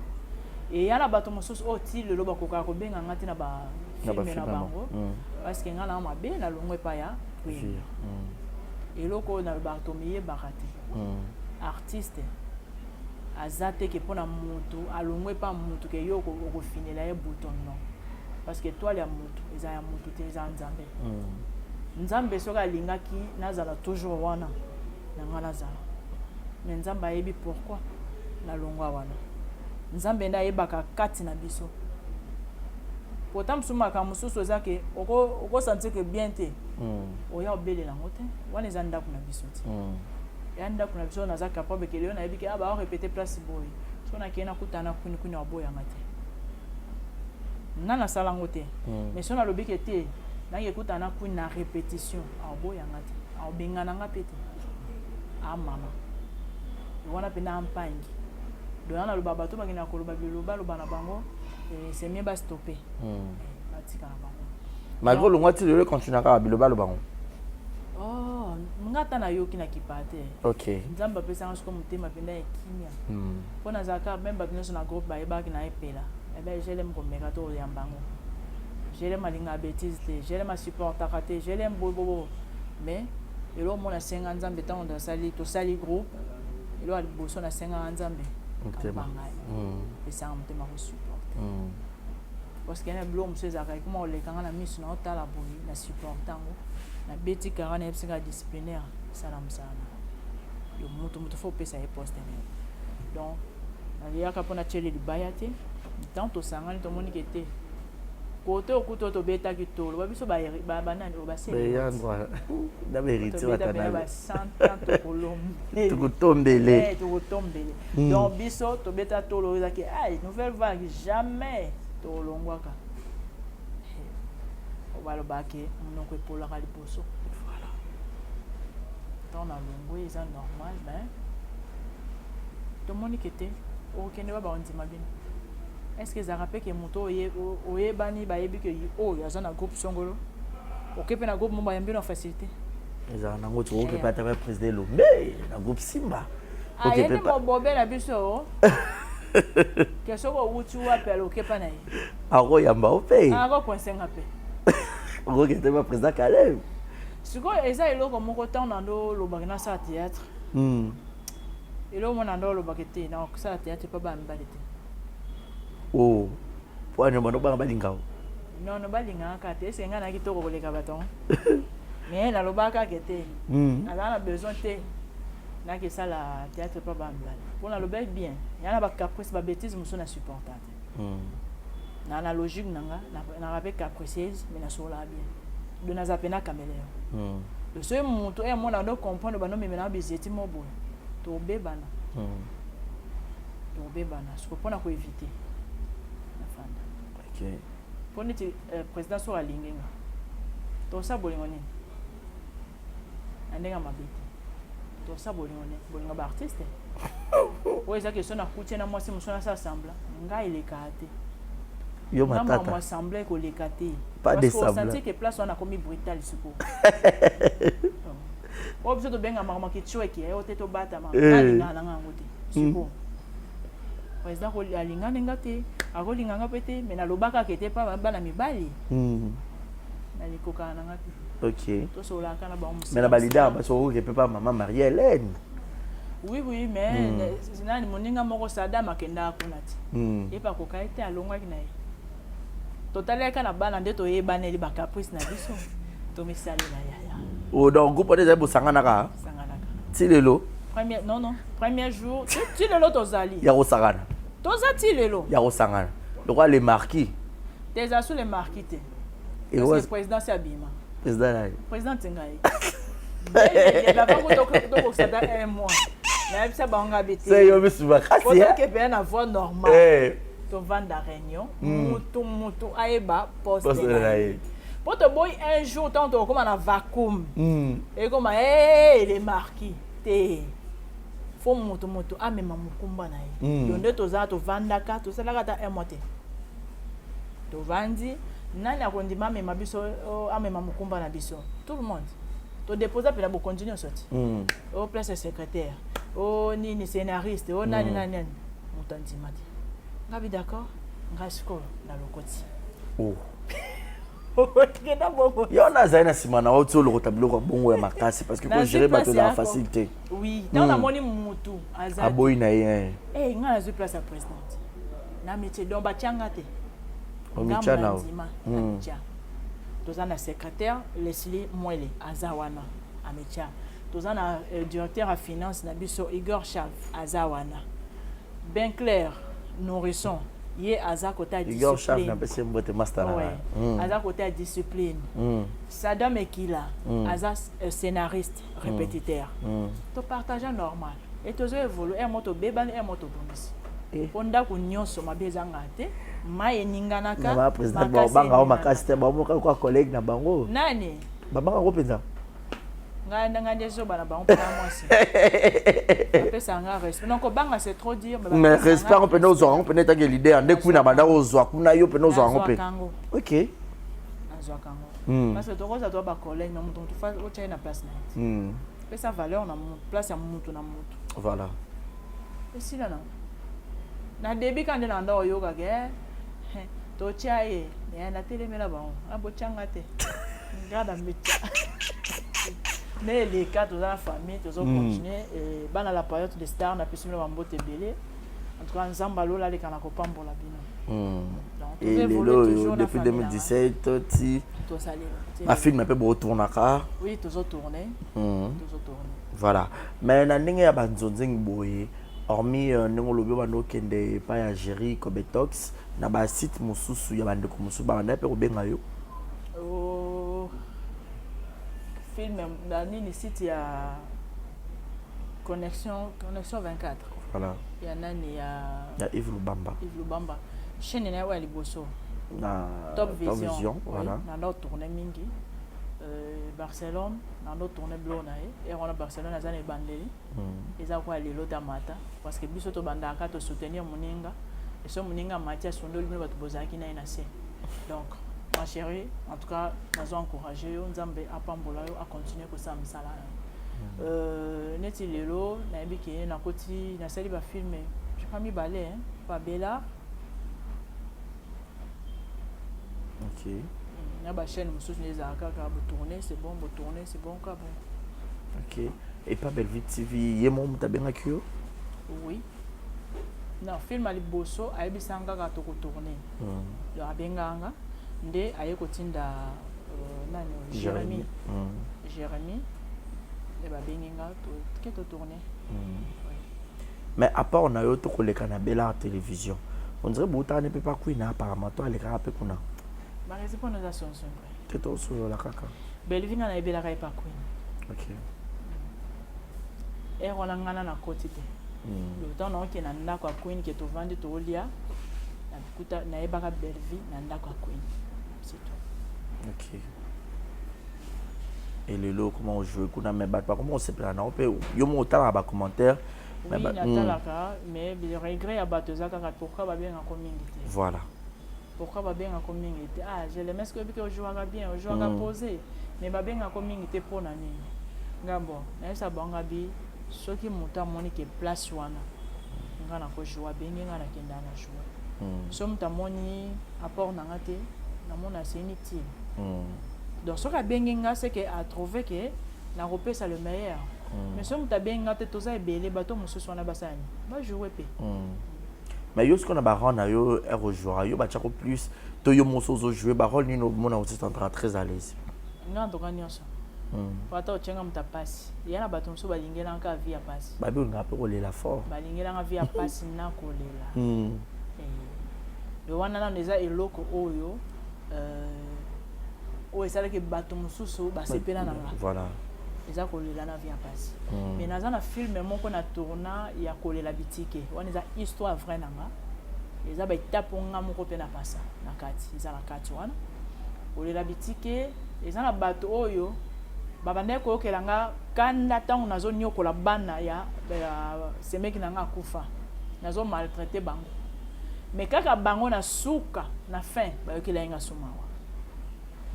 et yana bato mususu o ti le loba koka ko benga ngati na ba filme na bango parce que ngana mabe na longwe pa ya oui eloko na bato miye bakati artiste azate ke pona mutu alongwe pa mutu ke yo ko finela e bouton non parce que toi ya mutu eza ya mutu te eza nzambe nzambe soka lingaki nazala toujours wana na ngala zala mais nzambe ayebi pourquoi na longwa wana nzambe nda yebaka kati na biso pourtant musumaka mususu ezake oko sentir que bien te oya obelela ngo te wana eza ndako na biso te ya ndako na biso naza capable ke leo nayebi ke aba répéter place boy so na kena kutana kuni waboyanga te nana sala ngo te mais so na lobi ke te na yekutana kuni na répétition aboyanga te abengana nga pete mama wana pena ampangi dona loba bato bakina koloba biloba loba na bango c'est mieux ba stopper batika na bango malgré le moitié de le continuera biloba lo bango ngata na yoki na kipate OK nzamba pesa ngo mutema penda ekimia pona zaka même ba binoso na groupe ba ebaki na epela je l'aime comme mekato yambango je l'aime alinga bêtise te je l'aime supporter raté je l'aime bobo mais elo mona 50 nzambe tant dans sali to sali groupe elo aliboso na 50 nzambe mutema pesa ngo mutema ko supporter parce qu'il y a un blond monsieur Zaka comment on les quand on a mis sur notre la boue na supportant na beti quand on est psychiatre disciplinaire salam sana yo mutu faut pesa e poste donc il y a quand on a télé du bayate tant to sangani to moni kete côté okuto to beta kitolo ba biso ba banani o ba se ya ndwa na vérité watana ba 130 kolombe to tombele donc biso to beta tolo ezaki ay nouvelle vague jamais tolongwaka obalobake monoko epolaka liboso voilà tant na longwe eza normal mais tomoni kete okende baba ondima bino est-ce que ezaka mpe ke moto oyebani bayebi ke oyo aza na groupe songolo okepe na groupe mo bayambi na facilité ezaka nango tokokepe ata ba président lombe na groupe simba ayeni mobobe na biso ke soko uti wapi alokepa na ye akoyamba o mpe akokonsenga mpe okokete ba président Caleb sikoyo eza eloko moko ntango na ndo olobaki nasala théâtre eloko mo na ndo olobaki te na kosala théâtre mpa bamibali te po ane bano banga balingao nono balingaka te esenga na kitoko koleka bato mais nalobaka ke te nazala na besoin te nakesala théâtre mpa bamibali mpo nalobaki bien yana bacaprice babétise mosu na supporta te na logique nanga nanga mpe capricieuse mais nasolaa bien do naza mpe na caméléon le soki moto emona ndo comprendre banomemena bizeti mo boye tobebana siko mpona koevite nafanda mpo neti président so alingenga tosa bolingo nini na ndenge mabe te tosa bolingo nini bolingo baartiste oyo eza question na kutie na mwasi mosu nasa assembla ngai elekaka te yo matata moi semblait que les catés pas de semblant sentir que place on a commis brutal siko o biso to benga mama ki chweki o te to bata mama alinga na ngote siko président ko alinga nenga te akolinga nga pete mais na lobaka kete pa bana mibali na likoka na ngati OK to so la kana ba mais na balida ba so ke pepa maman Marie-Hélène oui mais nani moninga moko sada makenda akunati et pas ko kaite alongwa kina totaleka na bana nde to yebaneli ba caprice na biso to misali na yaya donc groupe des ebo sanganaka ti lelo premier jour ti lelo tozali ya ko sangana toza ti lelo ya ko sangana le roi les marquis déjà sous les marquis te et le président c'est abima président tengai il va pas ko ça un mois mais ça ba nga bité c'est yo bisuba kasi ya que bien avoir normal to vanda réunion mutu aeba poste poto boy un jour tant comme en vacuum et comme les marquis te faut mutu amema mukumba na ye donde toza to vanda ka to sala kata un mois te to vandi nani akondima mema biso amema mukumba na biso tout le monde to déposer puis la bo continuer sorti au place secrétaire ni scénariste nani mutandima te ngabi d'accord ngasko na lokoti yo na zaina simana oto lo tablo ko bongo ya makasi parce que ko gérer bato na facilité oui dans la moni mutu azali aboyi na ye nga na zui place à présidente na métier donc batianga te o michana toza na secrétaire Leslie Mwele azawana amecha toza na directeur à finance na biso Igor Chav azawana Ben Clair Nourrisson ye aza côté Igor Chav discipline na pese mbote master na aza côté discipline Saddam Ekila aza scénariste répétiteur to partage normal et tozo évoluer un moto bebani un moto bonus ponda ko nyonso mabeza ngate maye ninganaka ba président ba banga o makasi te ba mo ka collègue na bango nani ba banga ko penza nga ndezo bana ba on peut moi pesa nga respect donc banga c'est trop dire mais respect on peut nous on peut n'être que l'idée ande kuna banda ozwa kuna yo peut nous on peut OK azwa kango parce que to koza to ba collègue na mutu tu fa o tshena place na pesa valeur na place ya mutu na mutu voilà et si là non na début quand on anda yoga ke to tchaye ya na telemela ba abo changa te ngada mecha mais les cas de la famille tous ont continué et bana la période des stars na piscine ba mbote belé en tout cas nzambalo la les kana ko pambola bino et depuis 2017 ti to salé ma film un peu retournaka oui tous tourner voilà mais na ndenge ya banzonzeng boye hormis ndenge lobi bando kende pa ya Géry Cobetox na ba site mususu ya bande ko mususu ba na pe ko benga yo film dans une site il y a connexion 24 voilà il y a nani ya Yves Lubamba chaîne na wa liboso na Top Vision voilà na notre tournée mingi Barcelone na notre tournée blona et on a Barcelone azana bandeli eza kwa lelo tamata parce que biso to bandaka to soutenir moninga et ce moninga Mathias Sondoli bino batu bozaki na inase donc ma chérie, en tout cas, nous avons encouragé Nzambe à Pambola à continuer comme ça misala. Neti lelo na ebiki na koti na sali ba filmer. J'ai pas mis balai hein, pas Bella. OK. Na ba chaîne mususu les akaka bo tourner, c'est bon, ka bon. OK. Et pas Belleville TV, yemo mutabenga kyo? Oui. Non, film ali boso ayebisanga ka to ko tourner. Yo abenganga nde aye kotinda nani Jérémy et ba benginga to tourner mais à part on a eu to koleka na Bella télévision on dirait bota ne peut pas kuina apparemment to aleka pe kuna ba répondre aux assurances te to solo la kaka Belvinga na Bella kai pa kuina OK et on a ngana na kotite le temps non ki na ndako a kuina ke to vandi to olia na kuta na ebaka Belvi na ndako a kuina. C'est tout. OK. Et le lot comment on joue qu'on a mais pas comment on se plaint on peut yo mo tala ba commentaire mais natalaka mais le regret à batoza kaka pourquoi ba bien en communauté. Voilà. Pourquoi ba bien en communauté je le mets que on joue bien on joue à poser mais ba bien en communauté pour na nini ngambo na ça banga bi soki muta moni ke place wana ngana ko jouer bien ngana kenda na jouer so muta moni apport na ngate na mona c'est inutile donc ce qu'a benga c'est que a trouvé que na repé ça le meilleur mais si muta benga te toza ebele bato mususu wana basani ba jouer pe mais yo ce qu'on a ba rendre yo rejouer yo ba tchako plus to yo mususu jouer ba rôle ni no mona aussi en très à l'aise ngando kanyoso pata ochenga muta passe yana bato mususu balingela nka via passe ba bi nga pe ko lela fort balingela nga via passe na ko lela le wana na neza eloko oyo o esala ke bato mususu basepela na nga voilà eza kolela na via passe mais naza na film moko na tourna ya kolela bitike wana eza histoire vraie nanga eza ba étape nga moko pe na pasa na kati eza na kati wana kolela bitike eza na bato oyo babande ko kelanga kanda tangu nazo nyokola bana ya semeki nanga akufa nazo maltraiter bango mais kaka bango na suka na fin ba yokela inga sumawa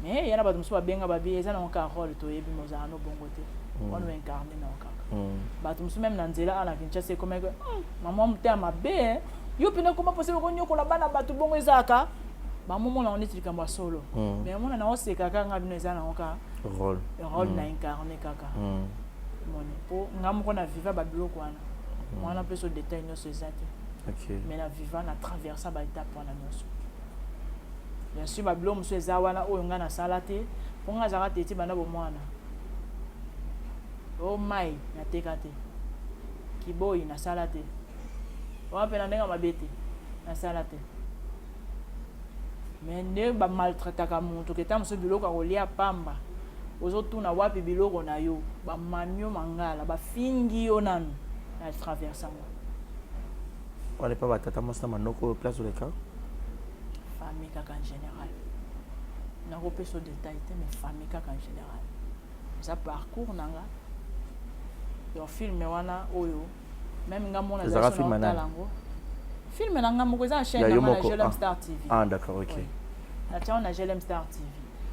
mais yana bato musu babenga babi eza na ka rôle to yebi moza no bongo te on va incarner na kaka bato musu même na nzela ala Kinshasa comme que maman muté mabe yo pina comment possible ko nyokola bana bato bongo ezaka ba momo na on est likambo solo mais mona na oseka kanga bino eza na ka rôle na incarner kaka moni po ngamuko na viva ba biloko wana mwana pe so détail no c'est ça. OK. Mais la vivant a traversé ba étape wana nyonso. Bien sûr ba biloko musu eza wana oyo nga na salate po nga zaka teti bana bo mwana. o mai nateka te kiboyi nasala te wana mpe na ndenge mabe te nasala te me nde bamaltraitaka moto keta mosusu biloko akolia pamba ozotuna wapi biloko na yo bamami yo mangala bafingi yo nanu na traverse yango wana epa batata mwasi na manoko place oleka famille kaka en général nakopesa détail te mais famille kaka en général eza parcours nanga yo filme wana oyo même nga mona ezaka filme nani filme nanga moko eza na chaîne nanga na GLM Star TV ah d'accord ok na tia na GLM Star TV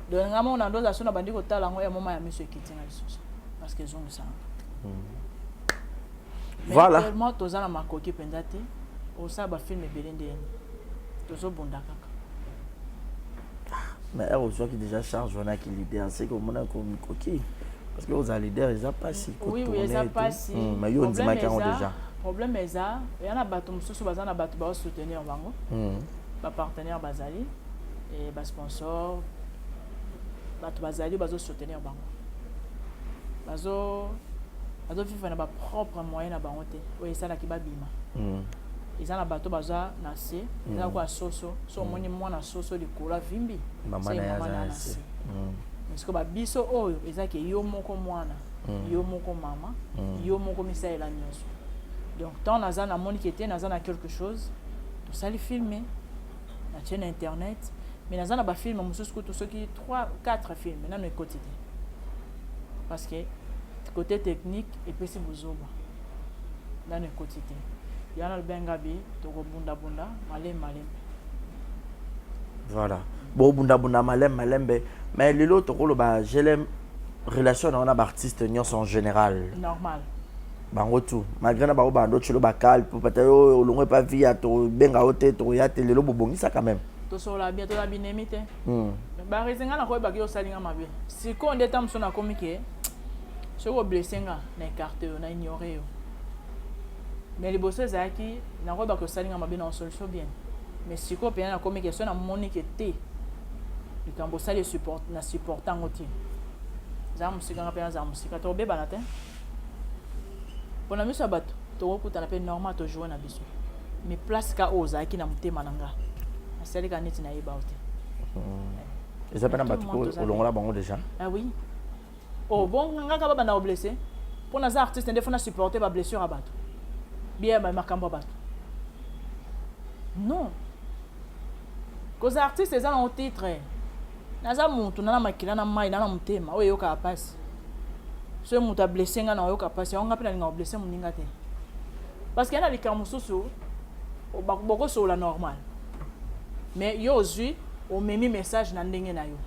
donc nga mona ndoza so na bandi kotala yango ya moma ya miso ekitinga lisusu parce que ezongisanga voilà tellement toza na makoki mpenza te osala bafilme ebele ndeni tozobunda kaka mais elle ozwaki déjà charge wana ki leader c'est que omona koki parce que oza leader eza pasi oui eza pasi mais yo ondimaki yango déjà problème eza ya na bato mosusu baza na bato baosoutenir bango bapartenaire bazali e basponsor bato bazali bazosoutenir bango bazoviva na bapropre moyen na bango te oyo esalaki babima eza na bato baza na se eza kwa soso so omoni mwana soso likolo avimbi mama na se parce que babiso oyo ezaki yo moko mwana yo moko mama yo moko misalela nyonso donc tant naza namoni kete naza na quelque chose tosali filme na chaîne internet mais naza na bafilme mosusu kutu soki 3-4 filme nano ekoti te parce que côté technique epesi bozoba nano ekoti te yana lubenga bi tokobundabunda malem voilà bon bundabunda malem mais lelo tokoloba GLM relation na wana baartiste nyonso en général normal bango tout malgré na bango bando chelo bakal po pata yo olongwe pa via to benga hote to ya te lelo bobongisa quand même tosola bien to la binemi te ba rezenga na koyeba ki osalinga mabe siko nde tamso na komike soko blessinga na écarté na ignorer yo mais liboso ezalaki na koyeba ki osalinga mabe na solution bien mais siko pe na komike so na monique te likambo sali support na supportango te za musika nga pe za musika to beba te pona miso ya bato tokokutana mpe normal tojouer na biso mais place ka oyo ozalaki na motema na nga asalika neti nayeba o te eza mpe na bato po olongola bango déjà ah oui o bon ngaka babanda koblesse mpo naza artiste nde fona supporter bablessure ya bato bien makambo ya bato non koza artiste eza na titre naza mutu nana makila na mai nana motema oyo eyokaka pasi so moto ablesse nga na oyoka pasi yango nga mpe nalinga koblesse moninga te parce que yana likambo mosusu bokosola normal mais yo ozwi omemi message na ndenge na yo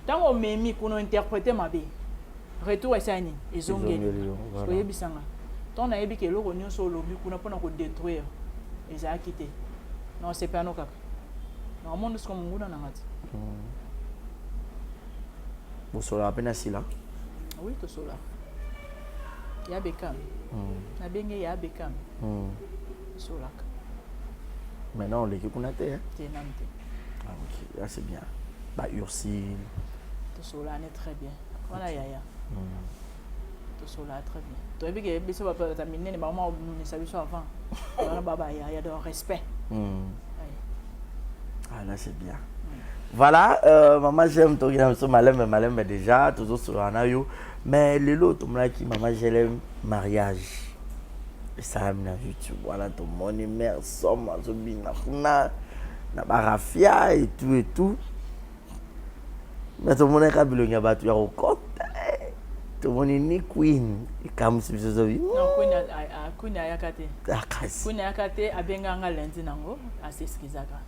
ntango omemi kuna interprete mabe retour esala nini ezongeli oyebisanga ntango nayebi ke eloko nyonso olobi kuna mpona kodétruire ezalaki te na osepano kaka na omonde siko monguna nanga te bosolaka mpe na sila oui tosola ya bekame nabenge ya bekame tosolaka maintenant oleki kuna te te nani te ok là c'est bien Ursile tosola ne très bien wana yaya tosola très bien toyebi ke biso bapata minene bango mamonisa biso avant wana baba yaya de respect ah là c'est bien voilà maman j'aime to gina so malem déjà toujours sur anayo mais lelo to mlaki maman j'aime mariage ça na YouTube voilà to moni mère somme zo bina kuna na barafia et tout mais to mona ka bilonya batu ya kokota to moni ni queen comme si zo bi non queen ayakate queen ayakate abenga nga lendi nango aseskizaka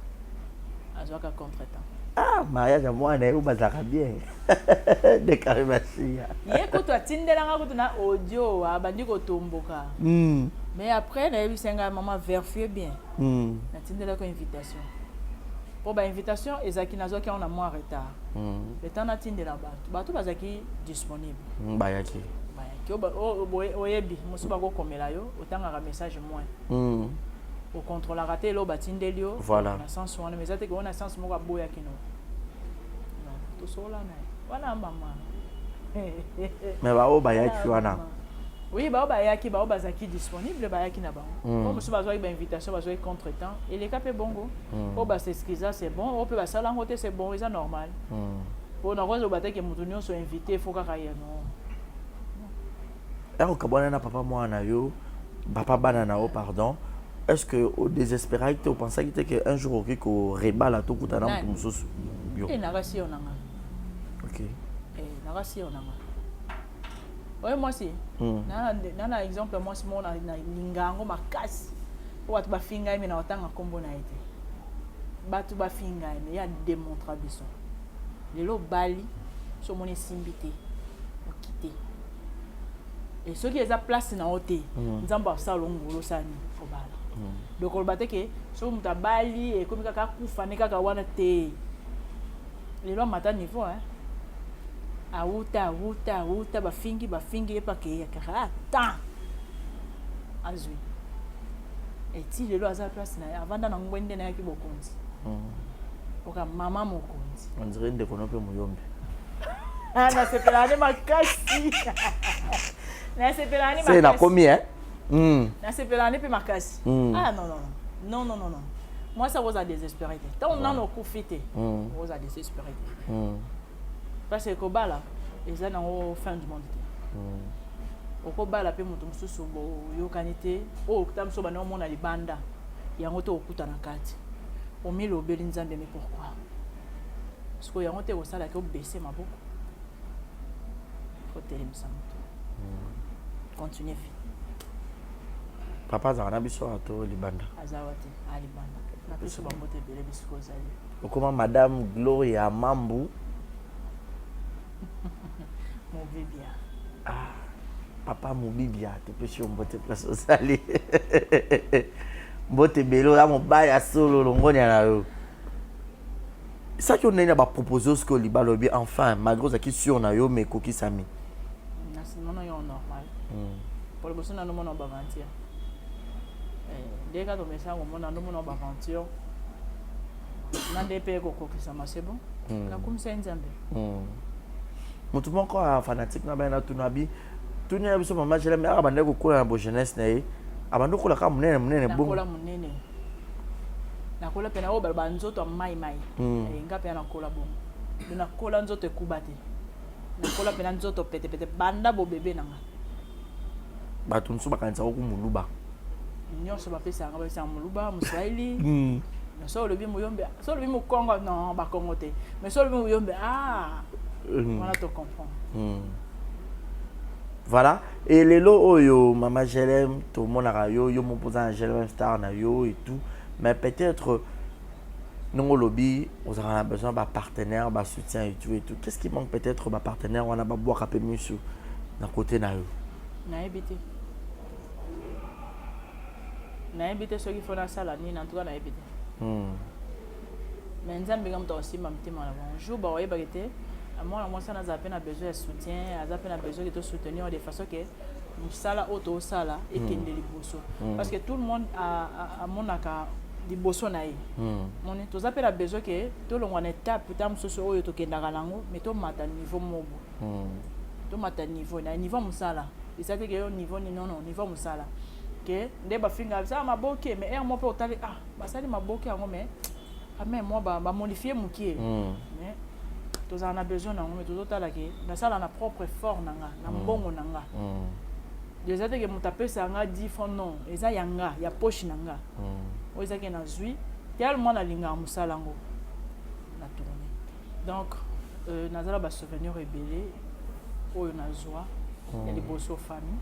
azwaka contretemps ah mariage à moi na ubazaka bien de karimashia ye kutu atindelanga kutu na audio abandi kotomboka mais après na yebisenga maman verfie bien natindelaka invitation po ba invitation ezaki nazwaki on a moins retard le temps natindela bato bazaki disponible bayaki oyebi mosu bakokomela yo otangaka message moins okontrolaka te elo batindeli yo voilà na sens wana mais eza te koona sens moko aboyaki no tosola na ye wana mama mais bao bayaki wana Oui, bayaki bazaki disponible bayaki na bango. Comme si bazoi ba invitation bazoi contretemps et les capé bongo. O ba s'excuser c'est bon, o peut ba sala ngote c'est bon, c'est normal. Pour na cause ba que mutu nyonso invité faut kaka ya non. Ero kabona na papa mwana yo, papa banana o pardon. Est-ce que au désespéré tu pensais que un jour ko rebala to kutana mutu mususu yo. Et na rasi onanga. OK. Na rasi onanga. Oui, moi aussi. Nana exemple, moi, si mon lingango makasi. Watu bafinga mais na otanga kombo na été. Batu bafinga mais ya démontra biso. Lelo bali so moni simbité. Okité. Et ceux qui ont place na oté, nzamba salongolo sani obala. Donc on battait que so muta bali et comme kaka kufa ne kaka wana te. Lelo mata niveau hein. Auta bafingi epa ke yakara ta azui eti lelo aza place na avanda na ngwende na yaki bokonzi oka mama mokonzi on dirait de konope muyombe na sepelani makasi na sepelani makasi c'est na combien na sepelani pe makasi ah non moi ça vous a désespéré tant on en okufite vous a désespéré parce que kobala eza na o fin du monde te okobala pe mutu mususu bo yokanite o okutamso bana omona libanda yango to okuta na kati omili obeli nzambe mais pourquoi parce que yango te osala ke obese maboko faut telemisa mutu continuer fi papa zana biso ato libanda azawate a libanda na biso bambote bele bisiko zali okoma madame Gloria Mambu. Mobibia. Ah, papa Mobibia, tu peux sur mbote place au sali. Mbote belo la mon baya solo longoni na yo. Ça qui on a proposé ce que liba lobby enfin malgré ça qui sur na yo mais koki sami. Na sinon yo normal. Pour le bosso na no mona ba aventure. Dès que tu me sens au mona no mona ba aventure. Na DP ko koki sama c'est bon. La comme c'est nzambe. Mutu moko a fanatique na bana tunabi tunya biso mama jela me abande ko kola na bo jeunesse na ye abande ko la ka munene bongo kola munene na kola pena o ba nzoto mai nga pena kola bongo na kola nzoto ekubate na kola pena nzoto pete banda bo bebe nanga batu nso bakanisa ko muluba nyonso ba pesa nga ba pesa muluba muswahili so le bi muyombe so le bi mu Congo non ba Congo te mais so le bi muyombe voilà te comprendre. Voilà et lelo oyo mama Jelem to monaka yo mo posa Jelem star na yo et tout mais peut-être non lobby on a besoin d'un partenaire d'un soutien et tout qu'est-ce qui manque peut-être d'un partenaire on a pas boire capé mieux sur d'un côté na yo na ebité ceux qui font la salle en tout cas na ebité mais nzambe comme toi aussi mamtema na bon jour ba oyeba kete moi ça n'a pas besoin de soutien, n'a pas besoin de te soutenir de façon que nous sala auto sala et qu'il ne liboso parce que tout le monde a mon aka liboso naï. On est tous appelés à besoin que tout le monde est tape peut-être musoso oyo to kenda kalango mais to mata niveau mobo. To mata niveau na niveau musala. Et ça que yo niveau ni non niveau musala. Que ndeba finga ça maboke mais moi peut otali basali maboke yango mais mais moi ba modifier mukie. Mais tous en a besoin na mais tout autant là que na sala na propre effort nanga na mbongo nanga déjà que mon tapé ça nga 10 francs non eza yanga ya poche nanga o eza que na zui tellement na linga musalango na tourner donc nazala ba souvenir rebelle oyo na joie ya liboso famille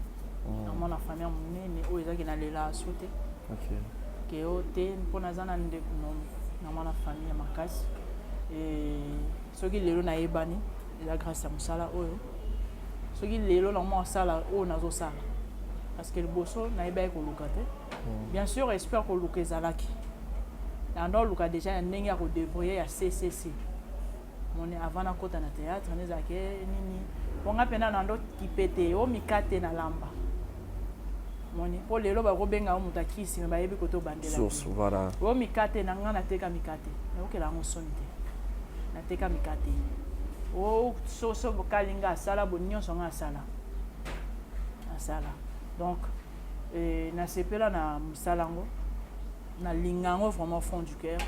na mona famille munene o eza que na lela sauter OK que o te mpona zana ndeko na mona famille makasi et ce qui lelo na ebani la grâce à musala oyo ce qui lelo na mo sala o nazo sala parce que le bosso na eba ko lukate bien sûr espère ko lukezalaki na ndo luka déjà ndenge ya ko débrouiller ya CCC mon avant na kota na théâtre neza ke nini bonga pena na ndo kipete o mikate na lamba moni po lelo ba ko benga o mutakisi me ba yebi ko to bandela source voilà o mikate na ngana teka mikate na okela ngosonite na teka mikate o soso bokalinga sala bo nyonso nga sala nasala donc nasepela na musalango na lingango vraiment fond du cœur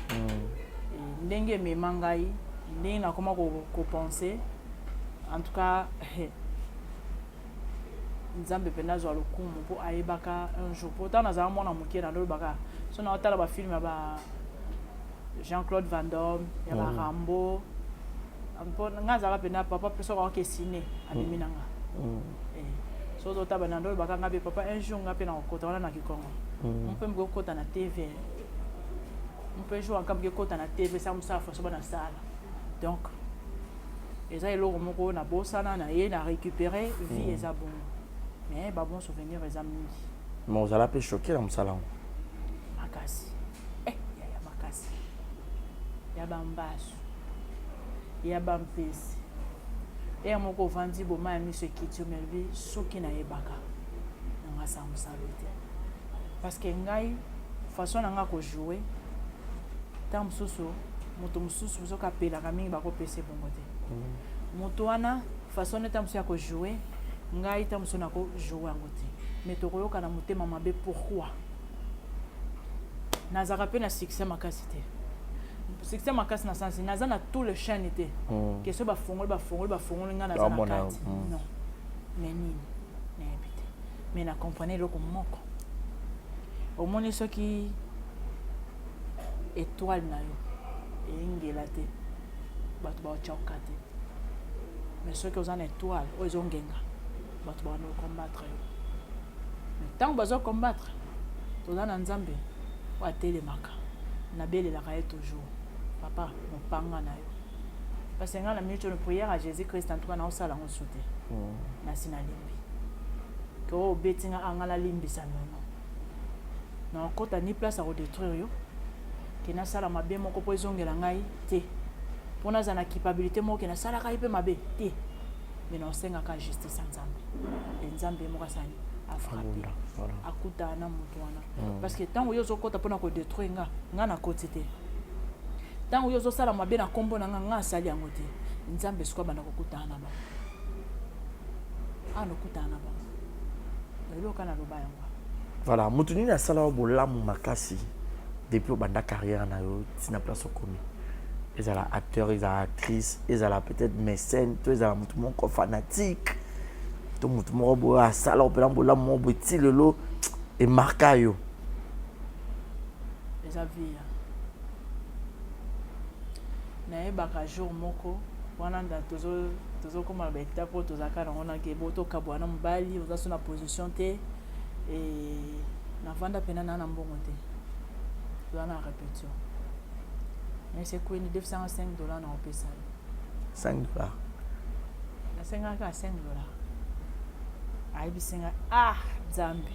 ndenge emema ngai ndenge nakoma kopenser en tout cas nzambe mpe nazwa lokumu mpo ayebaka un jour pourtant nazala mwana moke na lolobaka so na otala bafilme ya ba Jean-Claude Van Damme ya ba Rambo mpo nga azalaka mpe na papa mpe soka wake sine amemi na nga so totaba na lolobaka nga mpe papa un jour nga mpe na kokota wana na Kikongo mpe mpe kokota na TV mpe jour anka mpe kokota na TV sa mosala faso bana sala donc eza eloko moko na bosana na ye na récupérer vie eza bongo mais ba bon souvenir eza mingi mais ozala mpe choqué na mosala yango makasi ya makasi ya bambasu ya bampesi eya moko ovandi boma ya miso ekiti omelbi soki nayebaka nanga sa mosala te parce que ngai façon nanga kojoue ntango mosusu moto mosusu soki apelaka mingi bakopesa bongo te moto wana façon neta mosusu ya kojoue ngai ntango mosusu nakojoue yango te mais tokoyoka na motema mabe pourquoi nazaka mpe na succès makasi te succès makasi na sansi naza na tout le chaîne te question bafongoli nga naza na kati non mais nini nayebi te mais na comprendre eloko moko omoni soki étoile na yo eyingela te bato baotyaoka te mais soki oza na étoile oyo ezongenga bato bakana ocombattre yo mais ntango bazocombattre toza na nzambe oyo atelemaka nabelelaka ye toujours papa mopanga na yo parce que nga na minute de prière à Jésus Christ en tout cas naosala yango su te nasi nalimbi ke oyo obeti nga anga nalimbisa nono nakota ni place akodétruire yo ke nasala mabe moko mpo ezongela ngai te mpo naza na culpabilité moko ke nasalaka ye mpe mabe te mais naosengaka justice ya nzambe nzambe moko asani afrape akutana na moto wana parce que ntango yo ozokota mpona kodétruire nga nakoti te ntango yo ozosala mabe na nkombo na nga asali yango te nzambe sikoyo banda kokutana na bango anokutana na bango eloka naloba yango voilà moto nini asala bolamu makasi depuis obanda carrière na yo tina place okomi ezala acteur ezala actrice ezala peut-être mécène to ezala moto moko fanatique to moto moko boyo asala opela bolamu moko boye ti lelo emarka yo eza via nayebaka jour moko wana nda tozokoma na baétape oyo tozalaka nango nake bo tokabwana mobali oza so na position te navanda mpena na mbongo te toza na répétition mais c'est kwini $205 na opesa yo $5 nasengaka $5 ayebisinga nzambe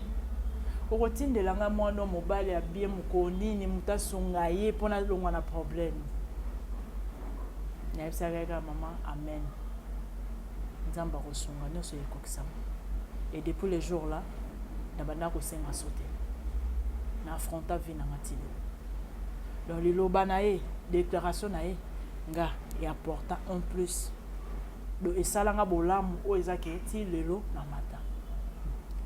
okotindelanga mwana mobali abie moko nini moto asunga ye mpona longwa na problème nayebisaka kaka mama amen nzambe akosunga nyonso ekokisama et depuis le jour là nabanda kosenga so te na affronta vie nanga ti lelo donc liloba na ye déclaration na ye nga eapporta un plus do esalanga bolamu oyo ezake ti lelo na mata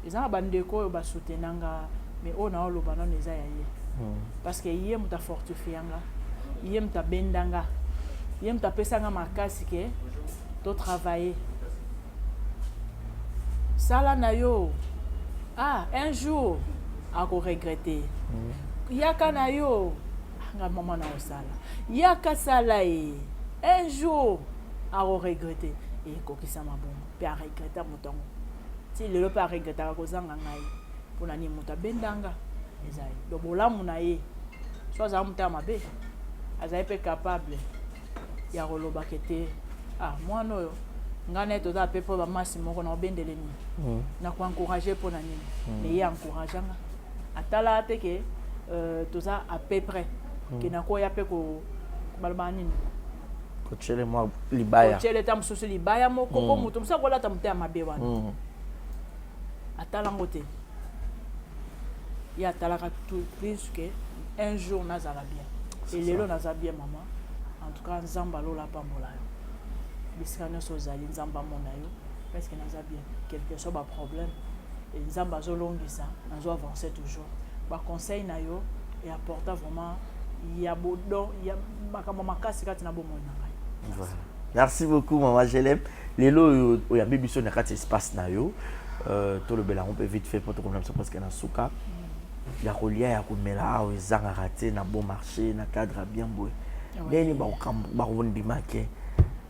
eza na bandeko oyo basoutenanga mais oyo na oloba nano eza ya ye parce que ye moto afortifianga ye moto abendanga ye moto apesanga makasi ke totravaille sala na yo un jour akoregrete yaka na yo nga mama na osala yaka sala ye un jour akoregrete ekokisama bongo mpe aregreta moto yango ti lelo mpe aregretaka kozanga ngai mpona nini moto abendanga eza ye do bolamu na ye so azala moto ya mabe azali mpe capable ya kolobaka te mwana oyo ngai naye toza mpe mpo bamasi moko na obendele nini na koencourage mpona nini mais ye encourageanga atala te ke toza à peu près ke nakoya mpe balobaka nini kotyele mwa libaya kotyele ta mosusu libaya moko mpo moto mosusu akolata moto ya mabe wana atalango te ye atalaka tout plus que un jour nazala bien et lelo naza bien mama en tout cas nzambe alola apambola yo bisika nyonso ozali nzambe amona yo parce que naza bien quelque soit baproblème nzamba azolongisa nazo avancer toujours ba conseil na yo et apporta vraiment ya bodo ya makambo makasi kati na bomoi na ngai. Voilà. Merci beaucoup maman Jelem. Lelo oya bibiso na kati espace na yo to le bela on peut vite fait pour te comprendre parce que na suka ya kolia ya komela o ezanga raté na bon marché na cadre bien boy. Neni ba ndima ke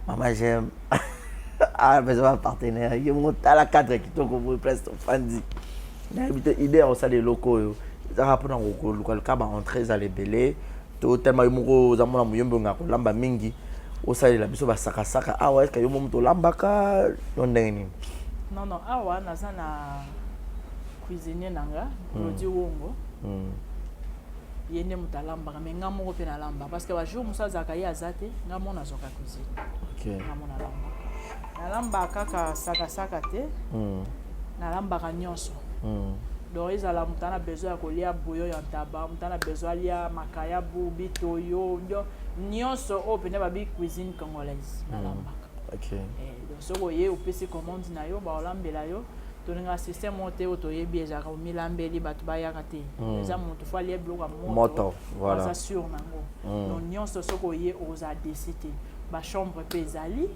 maman j'aime ah besoin de partenaire il monte à la cadre qui to ko presque fandi. Na habité idée au ça les locaux ça rapport na ko local ka ba entrer à les belé to tellement yumoko za mona muyombo ngako lamba mingi au ça la biso ba saka saka ah ouais ka yomo mto lambaka ndenge nini. Non awa naza na cuisinier nanga produit wongo yende mutalamba mais nga moko pe na lamba parce que ba jour musa zaka ya zate nga mona zoka cuisine. OK. Nga mona lamba. Na lamba kaka saka te. Na lamba ka nyonso. Donc ezala mutana besoin ya kolia bouillon ya taba, mutana besoin ya makaya bu bitoyo, nyonso o pene ba bi cuisine congolaise na lamba. OK. Donc soko ye opesi commande na yo ba olambela yo. Toninga système monté otoyebi ezaka omilambeli batu bayaka te. Eza mutu fa lie bloka moto. Voilà. Ça sur nango. Donc nyonso soko ye oza décider. Ba chambre pe ezali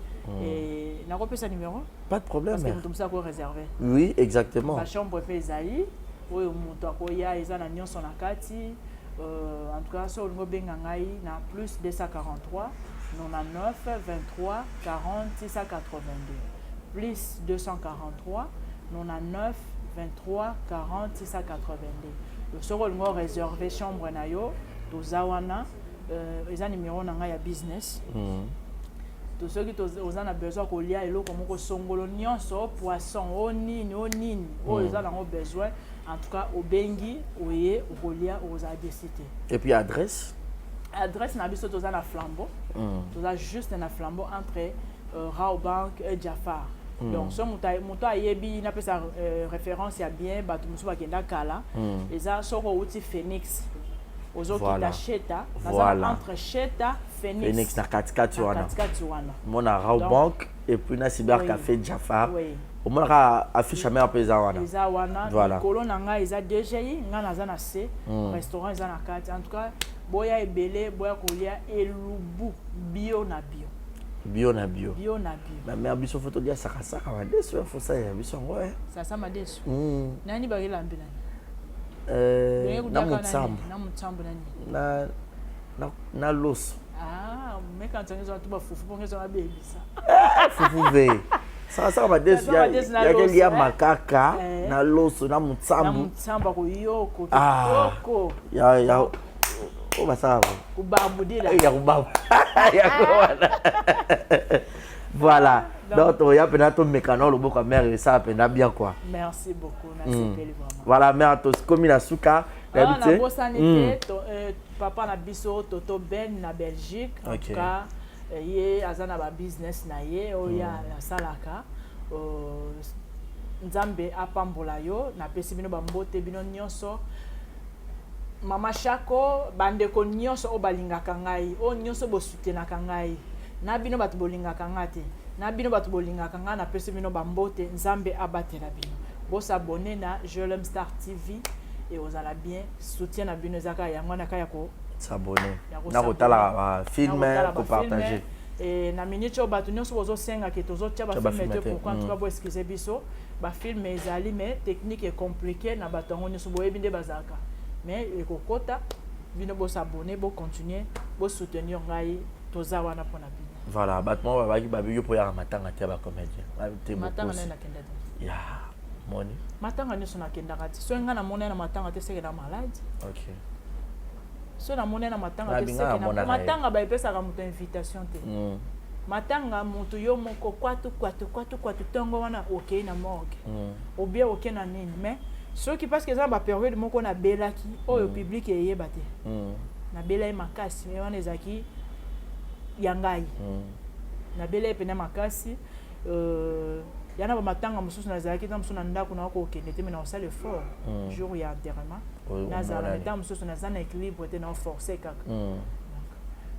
et na kopesa numéro? Pas de problème. Parce que mutu msa ko réservé. Oui, exactement. Ba chambre pe ezali oyo mutu akoya eza na nyonso na kati. En tout cas so ngo benga ngai na plus 243 99 23 40 682 plus 243 99 23 40 682. Le soro ngo réservé chambre na yo tozawana eza numéro na ngai ya business. To ceux qui ont besoin kolia eloko moko songolo nyonso poisson onini o eza nango besoin en tout cas au bengi oye okolia oza décider. Et puis adresse na biso toza na Flambeau. Toza juste na Flambeau entre Raobank et Jafar. Donc so muto ayebi na pesa référence ya bien batu musu bakenda kala eza soko uti Phoenix ozokita Cheta entre Cheta Phoenix na katikati wana mona Raobank et puis na cyber café Jafar au moins affiche même après eza wana voilà kolo nanga eza DGI nga naza na C restaurant eza na kati en tout cas boya ebele boya kolia elubu bio na bio. Na mère biso photo dia saka ma desu faut ça ya biso ouais. Ça ma desu. Nani bagela mbina. Na mutsambo nani. Na los. Ah, mais quand tu es tout fufu pour que ça baby ça. Fufu ve. Ça ma desu ya kelia makaka na los na mutsambo. Na mutsambo ko yoko. Ya oh bah ça va. Voilà. Donc il y a peut-être un mécano le beau comme mère et ça peut bien quoi. Merci beaucoup. Merci vraiment. Voilà mère tous comme il a souka d'habitude. Papa na biso Toto Ben na Belgique. En tout cas ye azana ba business na ye oya na salaka. Nzambe apambola yo na pesi bino ba mbote bino nyonso. Mama Shako bandeko nyonso o balingaka ngai o nyonso bo soutenaka ngai na bino batu bolingaka ngate na bino batu bolingaka nga na pesi bino bambote nzambe abatela bino bo s'abonner na Jelem Star TV et ozala bien soutien na bino zaka yango na kaya ko s'abonner na kotala film ko partager et na minute o batu nyonso bozo senga ke tozo tia ba film te pourquoi en tout cas bo excuser biso ba film ezali mais technique est compliqué na batongo nyonso boyebi nde bazaka. Mais ekokota bino bo s'abonner bo continuer bo soutenir ngai toza wana pona bino. Voilà, battement ba babi yo pour ya matanga te ba comédien. Matanga na kenda te. Ya, moni. Matanga ni sona kenda kati. So nga na mona na matanga te seke na malade. OK. So na mona na matanga te seke na matanga ba epesa ka muto invitation te. Matanga mutu yo moko kwatu tongo wana OK na morgue. Ou bien OK na nini mais ceux qui parce que ça va période moko na belaki oyo public eyeba te na belai makasi mais wana ezaki yangai na belai pena makasi yana ba matanga mususu na zaki ta mususu na ndako na ko okende te mais na osale fort jour ya enterrement na zala ta mususu na zana équilibre te na forcer kaka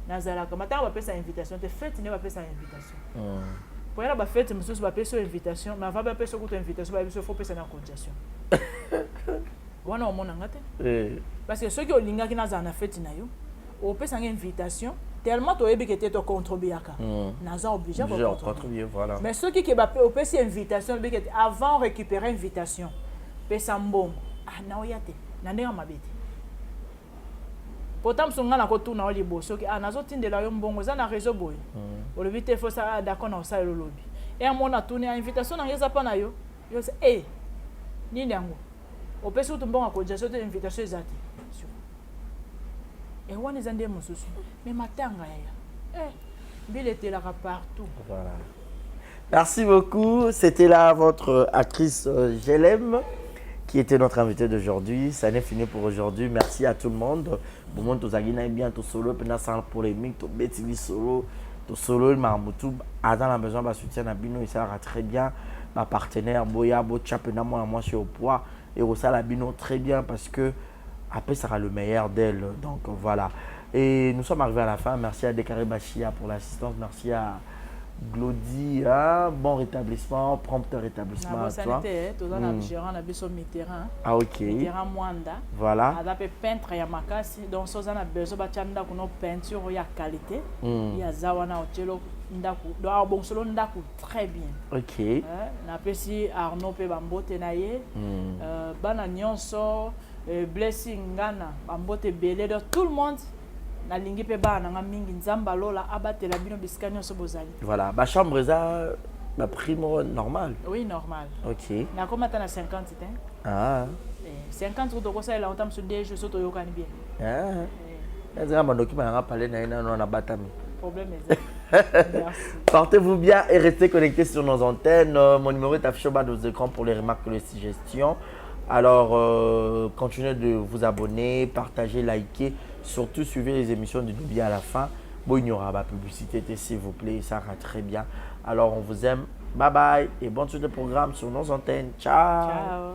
na zala ka matanga ba pesa invitation te fête ne ba pesa invitation Pour la fête, monsieur va payer sur invitation, mais avant de payer sur invitation, il faut payer sur congestion. Wana au monde ngate. Parce que ceux qui ont linga qui n'a pas fête na yo, on paye une invitation. Tellement tu es que tu contribué à ça. Naza obligé à contribuer, voilà. Mais ceux qui ont payer une invitation, avant de récupérer l'invitation, paye ça bon. Ah na oyate, na ndenge mabete. Pourtant songa na ko tourna oli boso ki anazo tindela yo mbongo za na réseau boy. O le vite faut ça d'accord na ça le lobby. Et à mon a tourné invitation na yeza pa na yo. Yo se eh nini yango. O pesa utumbonga ko jaso de invitation ezati. Et on est en des mosusu. Mais matanga ya. Bile était là partout. Voilà. Merci beaucoup. C'était là votre actrice Jelem qui était notre invité d'aujourd'hui. Ça n'est fini pour aujourd'hui. Merci à tout le monde. Bon monde tous agina bien tout solo pendant sans polémique, tout bêtise solo, tout solo le Mamutu a dans la maison ba soutien na bino, il sera très bien. Ma partenaire Boya Bo Chapena moi je suis au poids et au la bino très bien parce que après ça sera le meilleur d'elle. Donc voilà. Et nous sommes arrivés à la fin. Merci à Dekare Bachia pour l'assistance. Merci à Glody, bon rétablissement, prompt rétablissement. Ah ok. Mitterrand Mwanda. Voilà. Adapé peintre ya makasi donc soza na besoin ba tchanda kuno peinture ya qualité. Ya zawana otelo ndaku. Donc bon solo ndaku très bien. Ok. Na pesi Arnaud pe bambote na ye. Bana nyonso blessing ngana bambote belé de tout le monde. Na lingi pe bana nga mingi nzamba lola abatela bino biskanyo so bozali. Voilà, ma chambre ça ma primo normal. Oui, normal. OK. Na comment t'as 50 hein? Ah. 50 euros ko ça là on t'a sur des choses to yokani bien. Ah. Ezra mon document nga parler na ina na batami. Problème est Merci. Portez-vous bien et restez connectés sur nos antennes. Mon numéro est affiché au bas de vos écrans pour les remarques et les suggestions. Alors, continuez de vous abonner, partager, liker. Surtout, suivez les émissions de Nubi à la fin. Bon, il n'y aura pas de publicité, s'il vous plaît. Ça ira très bien. Alors, on vous aime. Bye bye. Et bonne suite de programme sur nos antennes. Ciao.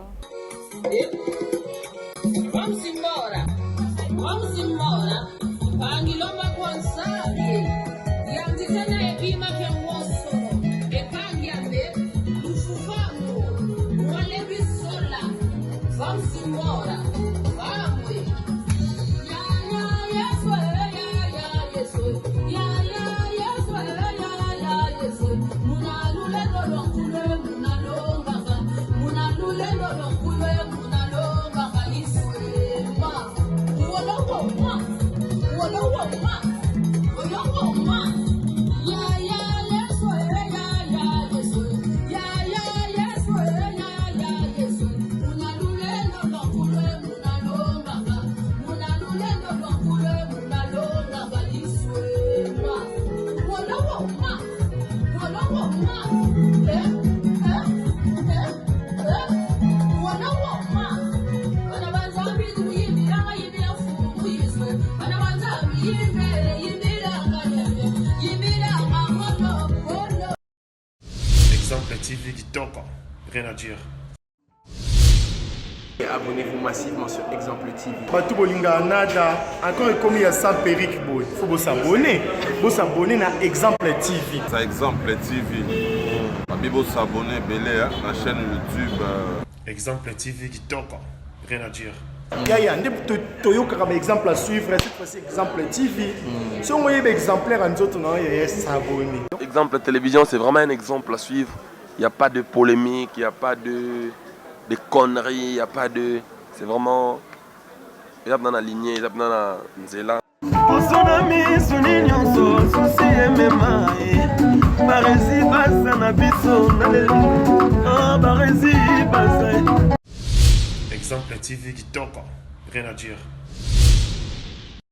Exemple TV qui toque, rien à dire. Abonnez-vous massivement sur Exemple TV. Batou Bolinga Nada, encore comme il y a ça Péric Boy, il faut s'abonner. Vous s'abonner à Exemple TV. C'est Exemple TV. Vous s'abonner belé à la chaîne YouTube. Exemple TV qui toque, rien à dire. Il y a un exemple à suivre, cette fois-ci Exemple TV. Si on voit exemplaire en autres, il y a s'abonner. Exemple télévision, c'est vraiment un exemple à suivre. Il n'y a pas de polémique, il n'y a pas de conneries, il n'y a pas de... C'est vraiment... Il y a dans la lignée, il y a dans la nzela. Exemple TV qui toque, rien à dire.